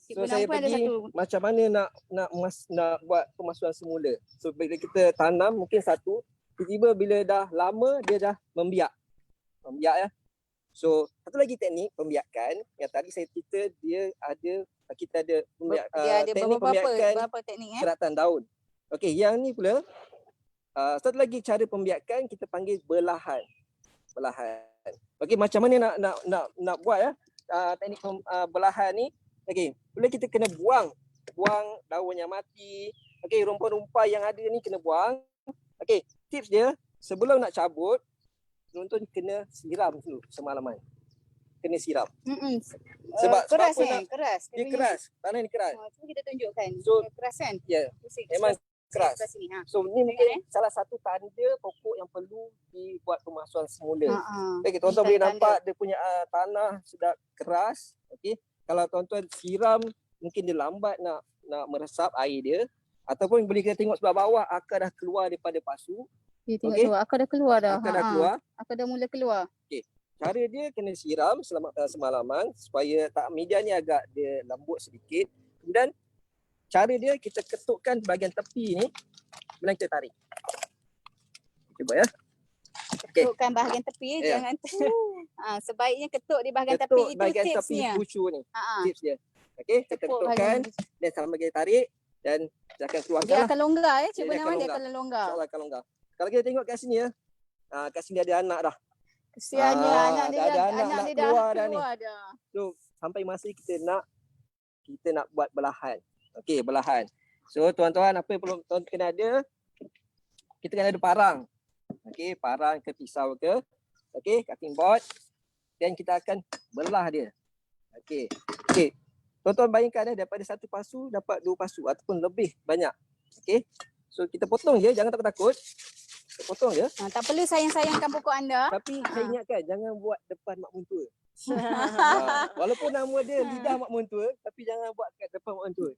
So saya pergi macam mana nak buat pemasuan semula. So bila kita tanam mungkin satu, tiba-tiba bila dah lama dia dah membiak ya. So satu lagi teknik pembiakan yang tadi saya cerita kita ada teknik pembiakan berapa teknik keratan daun. Okey, yang ni pula satu lagi cara pembiakan kita panggil belahan. Okey, macam mana nak buat teknik belahan ni? Okey, bila kita kena buang daun yang mati. Okey, rumput-rumpai yang ada ni kena buang. Okey, tips dia sebelum nak cabut penonton kena siram dulu semalaman. Kena siram. Sebab keras keras. Dia keras. Tanah ni keras. Cuba kita tunjukkan. So keras kan? Ya. Memang keras. So ni mungkin salah satu tanda pokok yang perlu dibuat pemasuan semula. Okey, tuan-tuan boleh nampak dia punya tanah sudah keras. Okey. Kalau tuan-tuan siram mungkin dia lambat nak meresap air dia ataupun boleh kita tengok sebelah bawah akar dah keluar daripada pasu. Okey. Akar dah keluar dah. Akar dah mula keluar. Okey. Cara dia kena siram selama semalaman supaya media ni agak dia lembut sedikit. Kemudian cara dia kita ketukkan bahagian tepi ni, kemudian kita tarik. Cuba ya. Okay. Ketukkan bahagian tepi jangan sebaiknya ketuk di bahagian tepi itu bahagian tipsnya. Tepi pucu ni. Tips dia. Okey, kita ketukkan dan sama kita tarik dan dia akan keluar. Dia akan longgar cuba nama dia akan longgar. InsyaAllah akan longgar. Kalau kita tengok kat sini kat sini ada anak dah. Kesiannya anak dia dah keluar dah. So sampai masa kita nak buat belahan. Okey, belahan. So tuan-tuan apa yang perlu tuan kena ada? Kita kena ada parang. Okey, parang ke pisau ke. Okey, cutting board. Dan kita akan belah dia. Okey. Tuan-tuan bayangkan daripada satu pasu dapat 2 pasu ataupun lebih banyak. Okey. So kita potong je, jangan takut-takut. Kita potong je. Tak perlu sayang-sayangkan pokok anda. Tapi saya ingatkan jangan buat depan mak mentua. Walaupun nama dia lidah mak mentua, tapi jangan buat kat depan mak mentua.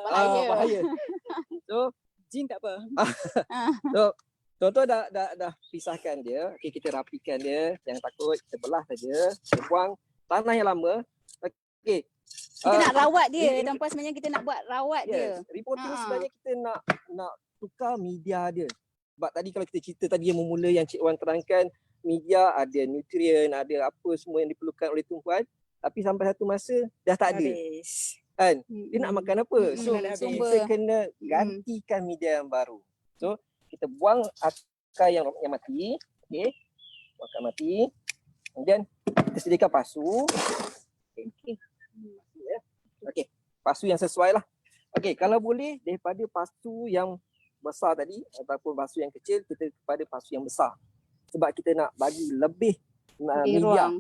Nanti bahaya. So jin tak apa. So tuan-tuan dah pisahkan dia. Okey, kita rapikan dia. Jangan takut, kita belah saja. Kita buang tanah yang lama. Okey. Kita nak rawat dia. Tuan-puan sebenarnya kita nak buat rawat dia. Reporting sebenarnya kita nak tukar media dia. Sebab tadi kalau kita cerita tadi yang memula yang Cik Wan terangkan, media ada nutrien, ada apa semua yang diperlukan oleh tumpuan. Tapi sampai satu masa dah tak ada. Kan? Dia nak makan apa? So kita kena gantikan media yang baru. So kita buang akar yang mati. Okey. Akar mati. Kemudian Kita sediakan pasu. Okey. Okey, pasu yang sesuai lah. Okey, kalau boleh daripada pasu yang besar tadi ataupun pasu yang kecil, kita kepada pasu yang besar. Sebab kita nak bagi lebih Lebih media, ruang,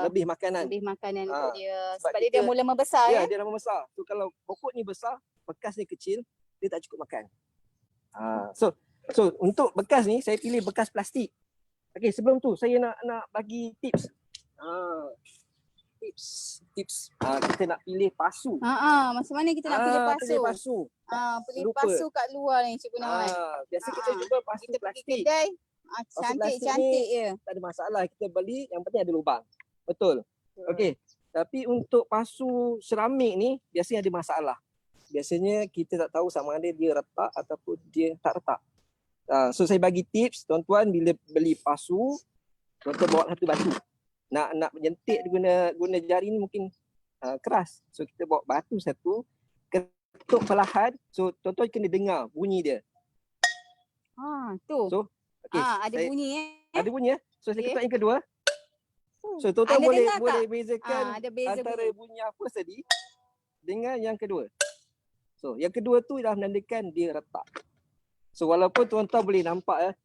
lebih makanan. lebih makanan Ah, untuk dia. sebab Sebab dia kita- dah mula membesar Ya, ya. dia dah membesar. So kalau pokok ni besar, bekas ni kecil, dia tak cukup makan. So untuk bekas ni saya pilih bekas plastik. Okey, sebelum tu saya nak bagi tips. Tips. Kita nak pilih pasu. Macam mana kita nak pilih pasu? Pilih pasu. Pilih Lupa. pasu kat luar ni Cikgu Nawan. Biasa kita jumpa pasu Kita pergi plastik. kedai, plastik cantik-cantik je. Tak ada masalah, kita beli, yang penting ada lubang. Betul. Okey. Tapi untuk pasu seramik ni biasanya ada masalah. Biasanya kita tak tahu sama ada dia retak ataupun dia tak retak. So saya bagi tips tuan-tuan, bila beli pasu, tuan-tuan bawa satu batu. Nak menjentik guna jari ni mungkin keras. So kita bawa batu satu, ketuk perlahan. So tuan-tuan kena dengar bunyi dia. Tu. So okey. Ada bunyi Ada bunyi ya. So saya Okey. ketuk yang kedua. So tuan-tuan Anda dengar boleh tak? bezakan Ada beza antara bunyi. bunyi apa tadi dengan yang kedua. So yang kedua tu dah menandakan dia retak. So walaupun tuan-tuan boleh nampak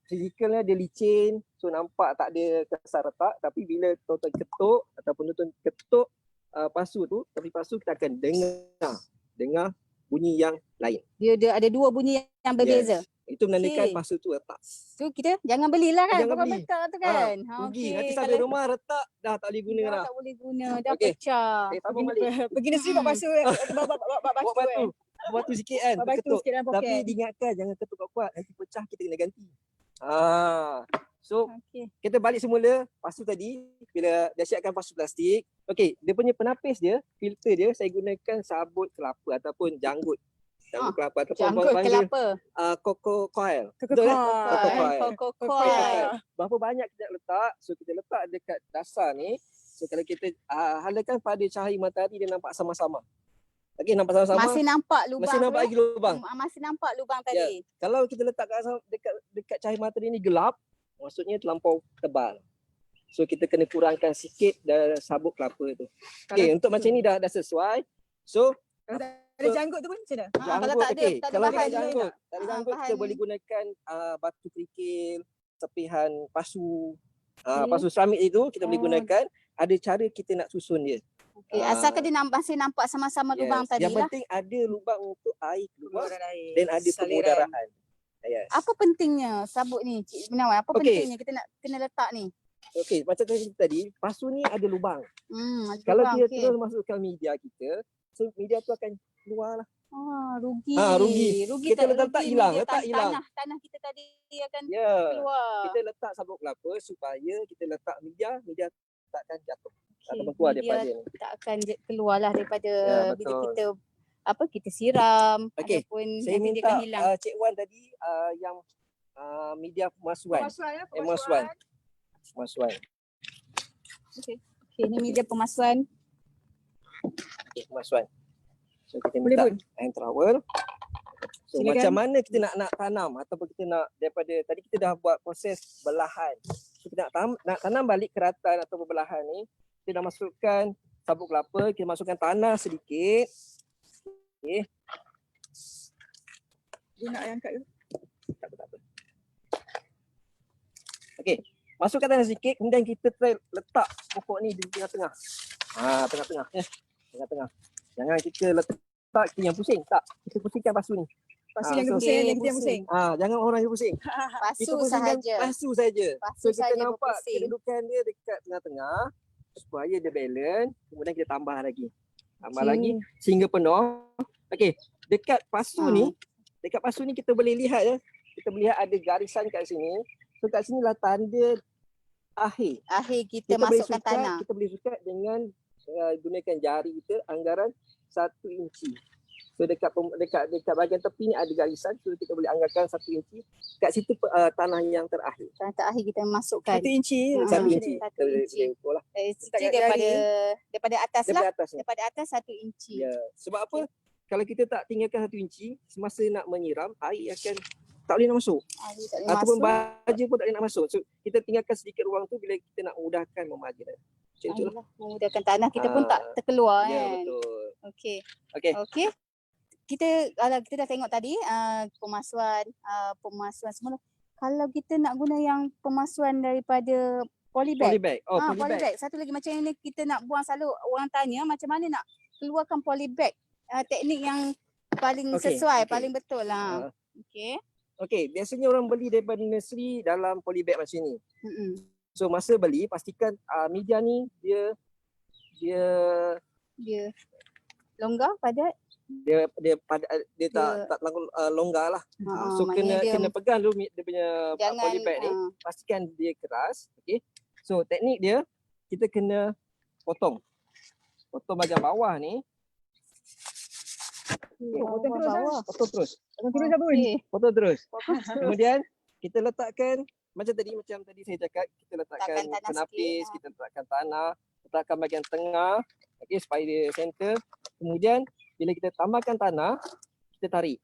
fizikalnya dia licin, so nampak tak ada kesan retak, tapi bila tuan-tuan ketuk ataupun tuan-tuan ketuk pasu tu, tapi pasu kita akan dengar bunyi yang lain. Dia ada dua bunyi yang berbeza. Yes. Itu menandakan Okey. pasu tu retak. So kita jangan belilah kan. Jangan Korang beli. betul tu kan. Rugi. Okey, Nanti sampai rumah retak dah tak boleh guna dah. tak boleh guna, dah Okey. pecah. Sambung balik. Pergi nursery bawa pasu bawa Bawa batu. Bawa batu sikit kan. Bawa batu ketuk. sikit dalam Tapi poket. diingatkan jangan ketuk kuat-kuat. Nanti pecah kita kena ganti. So Okey. kita balik semula pasu tadi. Bila dah siapkan pasu plastik. Okey, dia punya penapis dia, filter dia saya gunakan sabut kelapa ataupun janggut. Janggut kelapa ataupun Janggut orang panggil kelapa. coco coil. Coco Betul, coil. coil. Coco Coil. coil. Berapa banyak kita letak? So kita letak dekat dasar ni. So kalau kita halakan pada cahaya matahari dia nampak sama-sama. Okey, nampak sama-sama. Masih nampak lubang. Masih nampak tu, lagi lubang. Masih nampak lubang tadi. Kalau kita letak dekat cahaya matahari ni gelap, maksudnya terlampau tebal. So kita kena kurangkan sikit dari sabut kelapa tu. Okey, untuk macam ni dah sesuai. So Ada janggut tu pun macam mana? Kalau tak ada, okey. tak ada Kalau bahan tak ada janggut, kita bahan- boleh gunakan batu kerikil, tepihan pasu. Okey. Pasu seramik itu kita boleh gunakan. Ada cara kita nak susun dia. Okey, asalkan dia masih nampak sama-sama lubang tadi Yang lah. penting ada lubang untuk air keluar Keluaran air. dan ada Saliran. pengudaraan. Yes. Apa pentingnya sabut ni, Cik Gunawan? Apa Okey. pentingnya kita nak kena letak ni? Okey, macam tadi, pasu ni ada lubang. Ada Kalau lubang, dia okey. terus masukkan media kita, so media tu akan keluar lah. Rugi. Rugi. Kita letak hilang, media letak hilang. Tanah kita tadi akan Ya. keluar. Kita letak sabut kelapa supaya kita letak media takkan jatuh. Okey, Ataupun keluar media daripada ni. tak akan keluarlah daripada Ya, bila betul. kita siram Okey, ataupun Saya nanti dia minta akan hilang. Cik Wan tadi yang media pemasuan. Pemasuan. Pemasuan. Okey, ni media pemasuan. Okey, pemasuan. So kita Boleh minta pun. hand trowel. So Silakan. macam mana kita nak tanam ataupun kita nak daripada tadi kita dah buat proses belahan. So kita nak tanam balik keratan atau belahan ni, kita dah masukkan sabut kelapa, kita masukkan tanah sedikit. Okey, Dia nak angkat ke? tak apa. Okey, masukkan tanah sedikit, kemudian kita try letak pokok ni di tengah-tengah. Tengah-tengah ya. Tengah-tengah. Jangan kita letak kita yang pusing, tak. Kita pusingkan pasu ni. Pasu Ah, yang so- pusing, yang kita yang pusing. pusing. Jangan orang yang pusing. Pasu Kita pusingkan sahaja. pasu saja. Pasu So kita saja nampak berpusing. kedudukan dia dekat tengah-tengah supaya dia balance, kemudian kita tambah lagi. Tambah Okey. lagi sehingga penuh. Okey, dekat pasu ni kita boleh lihat ya. Kita boleh lihat ada garisan kat sini. So kat sini lah tanda akhir. Akhir kita boleh masukkan sukat, tanah. kita boleh sukat dengan gunakan jari kita anggaran 1 inci. So dekat bahagian tepi ni ada garisan, so kita boleh anggarkan 1 inci. Kat situ tanah yang terakhir. Tanah terakhir kita masukkan. 1 inci. 1 inci. 1 Kita boleh inci. ukur lah. Inci Dekat daripada atas lah. Daripada atas ni. Daripada atas 1 inci. Ya. Sebab apa? Kalau kita tak tinggalkan 1 inci, semasa nak menyiram, air akan tak boleh nak masuk. Dia tak boleh Ataupun masuk. baja pun tak boleh nak masuk. So kita tinggalkan sedikit ruang tu bila kita nak mudahkan memaja. Macam itulah. Ayolah, memudahkan tanah kita pun tak terkeluar Ya, kan. betul. Okey. Okey. Okey. Kalau kita dah tengok tadi pemasuan semua. Kalau kita nak guna yang pemasuan daripada polybag. Polybag. Oh, polybag. Polybag. Satu lagi macam ini kita nak buang, selalu orang tanya macam mana nak keluarkan polybag. Teknik yang paling sesuai, paling betul lah. Okey. Okey, biasanya orang beli daripada nursery dalam polybag macam ni. So masa beli pastikan media ni dia longgar, padat. dia tak terlalu longgar lah. So kena pegang dulu dia punya polybag ni, pastikan dia keras. Okey. So teknik dia, kita kena potong bahagian bawah ni. Potong terus lah. Potong terus. Potong terus Abun. Potong terus. Kemudian kita letakkan macam tadi saya cakap, kita letakkan penapis, kita letakkan tanah, letakkan bahagian tengah, okey, supaya dia center. Kemudian bila kita tambahkan tanah, kita tarik.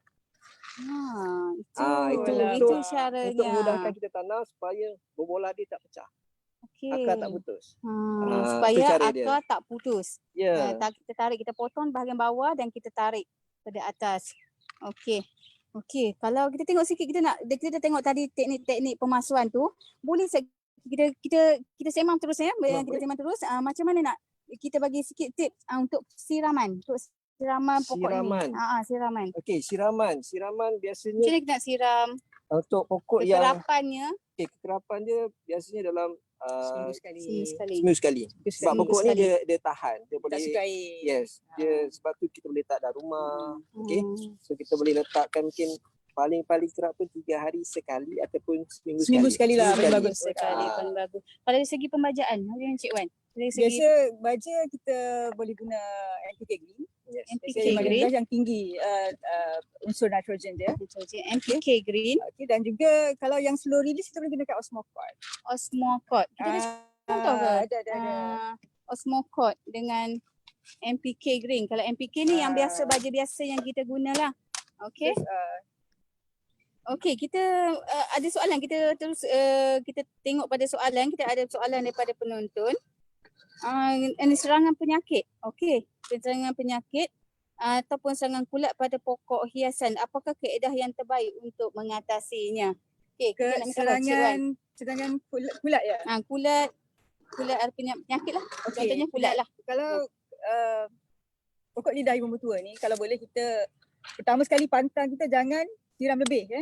Itu caranya. Untuk memudahkan kita tanah supaya bola dia tak pecah. Akar tak putus. Supaya akar tak putus. Ya. Kita tarik, kita potong bahagian bawah dan kita tarik pada atas. Okey, kalau kita tengok sikit, kita dah tengok tadi teknik-teknik pemasuan tu. Boleh kita sembang terus ya. Kita sembang terus. Macam mana nak kita bagi sikit tips untuk siraman, siraman pokok ini. Siraman. Okey, siraman biasanya Macam mana kita nak siram? Untuk pokok yang Kekerapan dia biasanya dalam seminggu sekali. Sebab pokok ni dia tahan, dia boleh Tak suka air. Yes, dia sebab tu kita boleh letak dalam rumah. Okey. So kita boleh letakkan mungkin paling kerap pun 3 hari sekali ataupun seminggu sekali lah, paling bagus sekali, paling bagus. Kalau dari segi pembajaan, macam Cik Wan? Biasa baja kita boleh guna NPK Green. NPK Green yang tinggi unsur nitrogen dia. NPK Green. Okay, dan juga kalau yang slow release kita boleh gunakan Osmocote. Kita ada contoh ke? Ada. Osmocote dengan NPK Green. Kalau NPK ni yang biasa, baja biasa yang kita gunalah. Okey. Okey, kita ada soalan. Kita terus kita tengok pada soalan. Kita ada soalan daripada penonton. Ini serangan penyakit. Okey, serangan penyakit ataupun serangan kulat pada pokok hiasan. Apakah kaedah yang terbaik untuk mengatasinya? Okey, serangan kulat ya. Kulat ada penyakit lah. Contohnya kulat lah. Kalau pokok lidah ibu mertua ni, kalau boleh kita pertama sekali pantang kita jangan siram lebih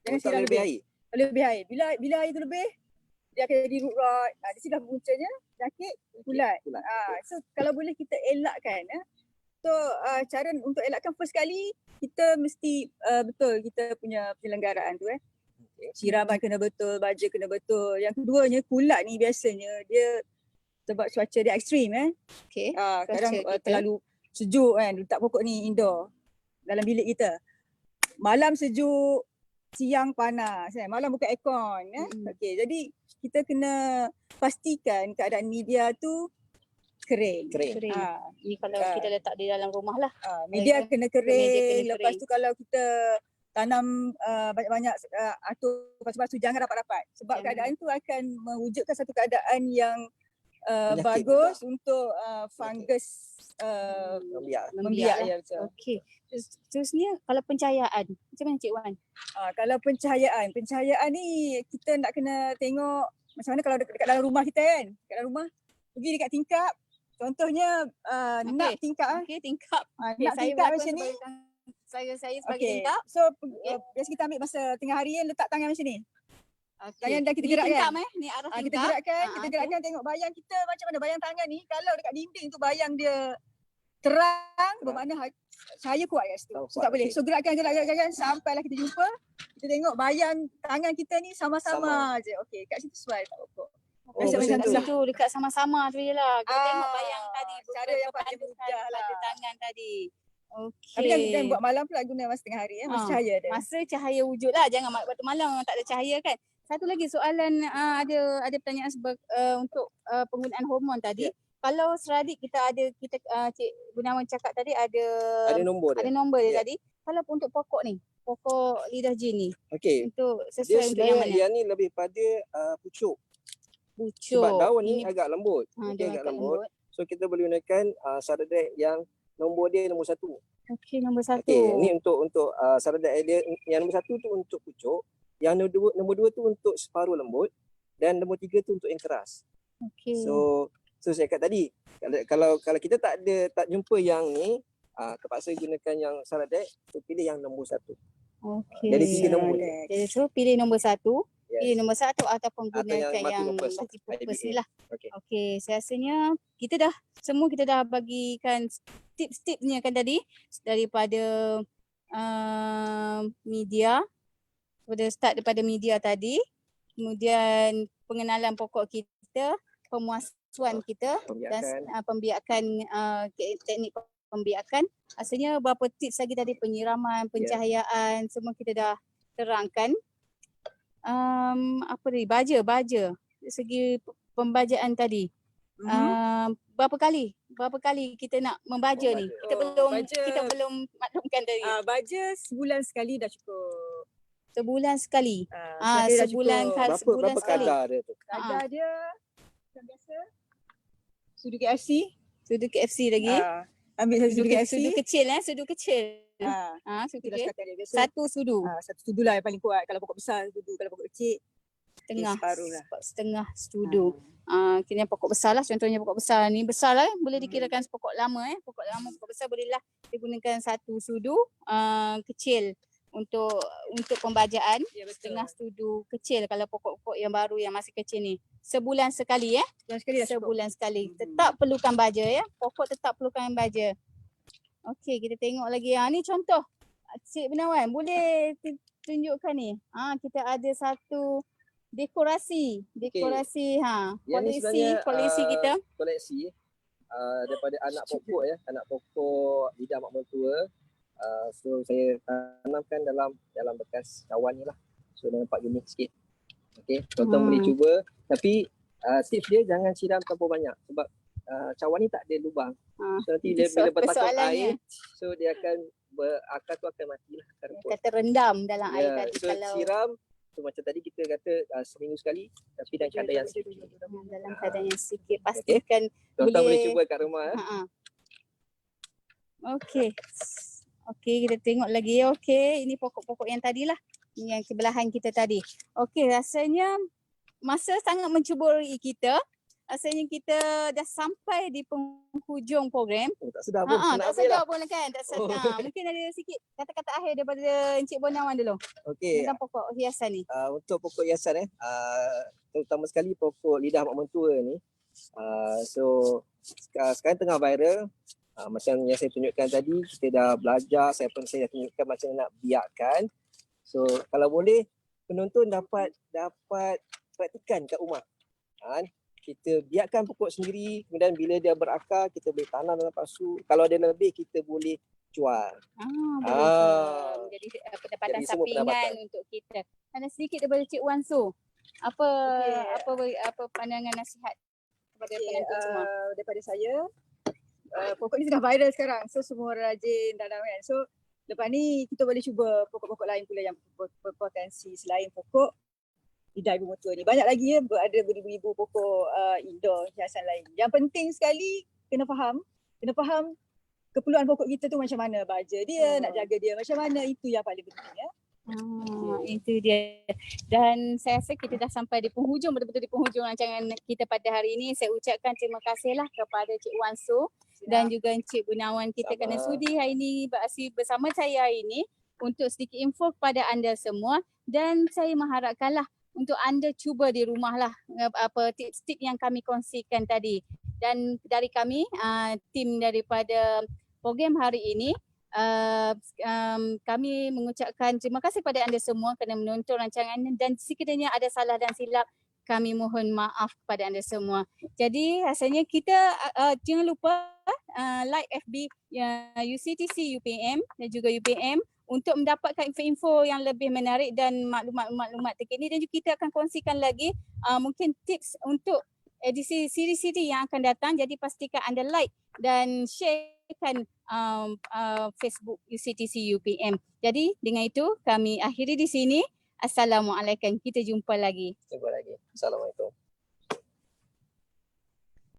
Jangan siram lebih air. Lebih air. Bila air tu lebih, dia akan jadi root rot. Di sini dah puncanya penyakit kulat. So kalau boleh kita elakkan. So cara untuk elakkan first kali, kita mesti betul kita punya penyelenggaraan tu Siraman kena betul, baja kena betul. Yang keduanya kulat ni biasanya dia sebab cuaca dia ekstrim kadang terlalu sejuk letak pokok ni indoor dalam bilik kita. Malam sejuk, siang panas malam buka aircon Okey, jadi kita kena pastikan keadaan media tu kering. Ni kalau kita letak di dalam rumah lah. Media kena kering. Media kena Lepas tu kalau kita tanam banyak-banyak atur pasu-pasu, jangan rapat-rapat. Sebab keadaan tu akan mewujudkan satu keadaan yang bagus untuk fungus membiak. Ya, betul. Okey. Terusnya kalau pencahayaan, macam mana Cik Wan? Kalau pencahayaan ni kita nak kena tengok macam mana kalau dekat dalam rumah kita Dekat dalam rumah, pergi dekat tingkap. Contohnya nak tingkap. Okey, tingkap. Nak tingkap macam ni. Saya sebagai tingkap. So biasa kita ambil masa tengah hari letak tangan macam ni. Tangan dah kita ni gerakkan. Tingkap, ni arah tingkap. Kita gerakkan tengok bayang kita macam mana bayang tangan ni. Kalau dekat dinding tu bayang dia terang, bermakna cahaya kuat kat situ. So tak boleh. So gerakkan sampailah kita jumpa. Kita tengok bayang tangan kita ni sama-sama je. Okey, kat situ sesuai tak pokok. Macam tu dekat sama-sama tu je lah. Kita tengok bayang tadi. Cara yang paling mudah lah. Pada tangan tadi. Okey. Tapi kan buat malam pula guna masa tengah hari masa cahaya dia. Masa cahaya wujud lah. Jangan waktu malam tak ada cahaya kan. Satu lagi soalan, ada pertanyaan untuk penggunaan hormon tadi. Kalau seradik kita ada, Cik Gunawan cakap tadi ada nombor dia tadi. Kalau untuk pokok ni, pokok lidah jin ni? Okey. Untuk Dia sesuai untuk yang sebenarnya mana? yang ni lebih pada pucuk. Pucuk. Sebab daun ni Ini agak lembut. dia Agak agak lembut. So kita boleh gunakan Saradai yang nombor dia nombor 1. Okey, nombor 1. Okey, ni untuk Saradai dia yang nombor 1 tu untuk pucuk, yang nombor 2 tu untuk separuh lembut dan nombor 3 tu untuk yang keras. Okey. So saya cakap tadi, kalau kita tak jumpa yang ni, terpaksa gunakan yang Saradai, so pilih yang nombor 1. Okey. Dari 3 nombor. Jadi so pilih nombor 1. Yes. Pilih nombor 1 ataupun Atau gunakan yang multipurpose, multipurpose IBA. ni lah. Okey. Okey, saya rasanya kita dah bagikan tips-tipsnya kan tadi daripada media, daripada media tadi, kemudian pengenalan pokok kita, pemuasuan kita dan pembiakan teknik pembiakan. Asalnya berapa tips lagi tadi, penyiraman, pencahayaan, semua kita dah terangkan. Apa tadi, baja dari segi pembajaan tadi. Berapa kali kita nak membaja ni? Kita belum maklumkan tadi. Baja sebulan sekali dah cukup. Sebulan sekali. Sebulan sebulan berapa sekali. kadar dia tu? Kadar dia macam biasa. Sudu KFC. Sudu KFC lagi. Ambil satu sudu KFC. Sudu kecil sudu kecil. Sudu Kita kecil. cakap dia biasa. Satu sudu. Satu sudu lah yang paling kuat. Kalau pokok besar sudu, kalau pokok kecil Setengah. separuh lah. Setengah sudu. Kira pokok besar lah, contohnya pokok besar ni besar lah, boleh dikirakan pokok lama pokok besar bolehlah digunakan satu sudu kecil untuk pembajaan, setengah sudu kecil kalau pokok-pokok yang baru yang masih kecil ni. Sebulan sekali sebulan sekali. Tetap perlukan baja pokok tetap perlukan baja. Okey, kita tengok lagi. Ni contoh Cik Benawan, boleh tunjukkan ni. Kita ada satu dekorasi koleksi kita. Koleksi daripada anak pokok lidah mak mentua. So saya tanamkan dalam bekas cawan ni lah. So dia nampak unik sikit. Okey, tuan-tuan boleh cuba, tapi tips dia jangan siram terlalu banyak sebab cawan ni tak ada lubang. So nanti bila bertakung air, so dia akan akar tu akan matilah, Akan terendam dalam air tadi. So Kalau siram tu macam tadi kita kata seminggu sekali, tapi dalam keadaan yang sikit. Dalam keadaan yang sikit, pastikan Tuan-tuan boleh cuba kat rumah. Okey, kita tengok lagi. Okey, ini pokok-pokok yang tadilah, yang kebelahan kita tadi. Okey, rasanya masa sangat mencuburi kita. Rasanya kita dah sampai di penghujung program. Tak sedar pun. Tak sedar pun kan. Tak sedar. Mungkin ada sikit kata-kata akhir daripada Encik Benawan dulu. Okey. Tentang pokok hiasan ni. Untuk pokok hiasan terutama sekali pokok lidah mak mentua ni. So sekarang tengah viral. Macam yang saya tunjukkan tadi, kita dah belajar, saya dah tunjukkan macam nak biakkan. So kalau boleh penonton dapat praktikan kat rumah. Kita biarkan pokok sendiri, kemudian bila dia berakar kita boleh tanam dalam pasu. Kalau ada lebih kita boleh jual. Boleh jadi pendapatan sampingan untuk kita. Ada sedikit daripada Cik Wan Su. Apa pandangan nasihat kepada penonton semua? Daripada saya, pokok ni sudah viral sekarang. So semua orang rajin tanam kan. So lepas ni kita boleh cuba pokok-pokok lain pula yang berpotensi selain pokok lidah ibu mentua ni. Banyak lagi ada beribu-ribu pokok indoor hiasan lain. Yang penting sekali kena faham keperluan pokok kita tu macam mana, baja dia, nak jaga dia macam mana, itu yang paling penting Itu dia. Dan saya rasa kita dah sampai di penghujung, betul-betul di penghujung rancangan kita pada hari ini. Saya ucapkan terima kasihlah kepada Cik Wan Su dan juga Encik Benawan kita kerana sudi hari ini beraksi bersama saya hari ini untuk sedikit info kepada anda semua. Dan saya mengharapkanlah untuk anda cuba di rumah lah apa tips-tips yang kami kongsikan tadi. Dan dari kami, tim daripada program hari ini, kami mengucapkan terima kasih kepada anda semua kerana menonton rancangan ini, dan sekiranya ada salah dan silap, kami mohon maaf kepada anda semua. Jadi rasanya kita jangan lupa like FB UCTC UPM dan juga UPM untuk mendapatkan info-info yang lebih menarik dan maklumat-maklumat terkini, dan juga kita akan kongsikan lagi mungkin tips untuk edisi siri-siri yang akan datang. Jadi pastikan anda like dan sharekan Facebook UCTC UPM. Jadi dengan itu kami akhiri di sini. Assalamualaikum. Kita jumpa lagi. Jumpa lagi. Assalamualaikum.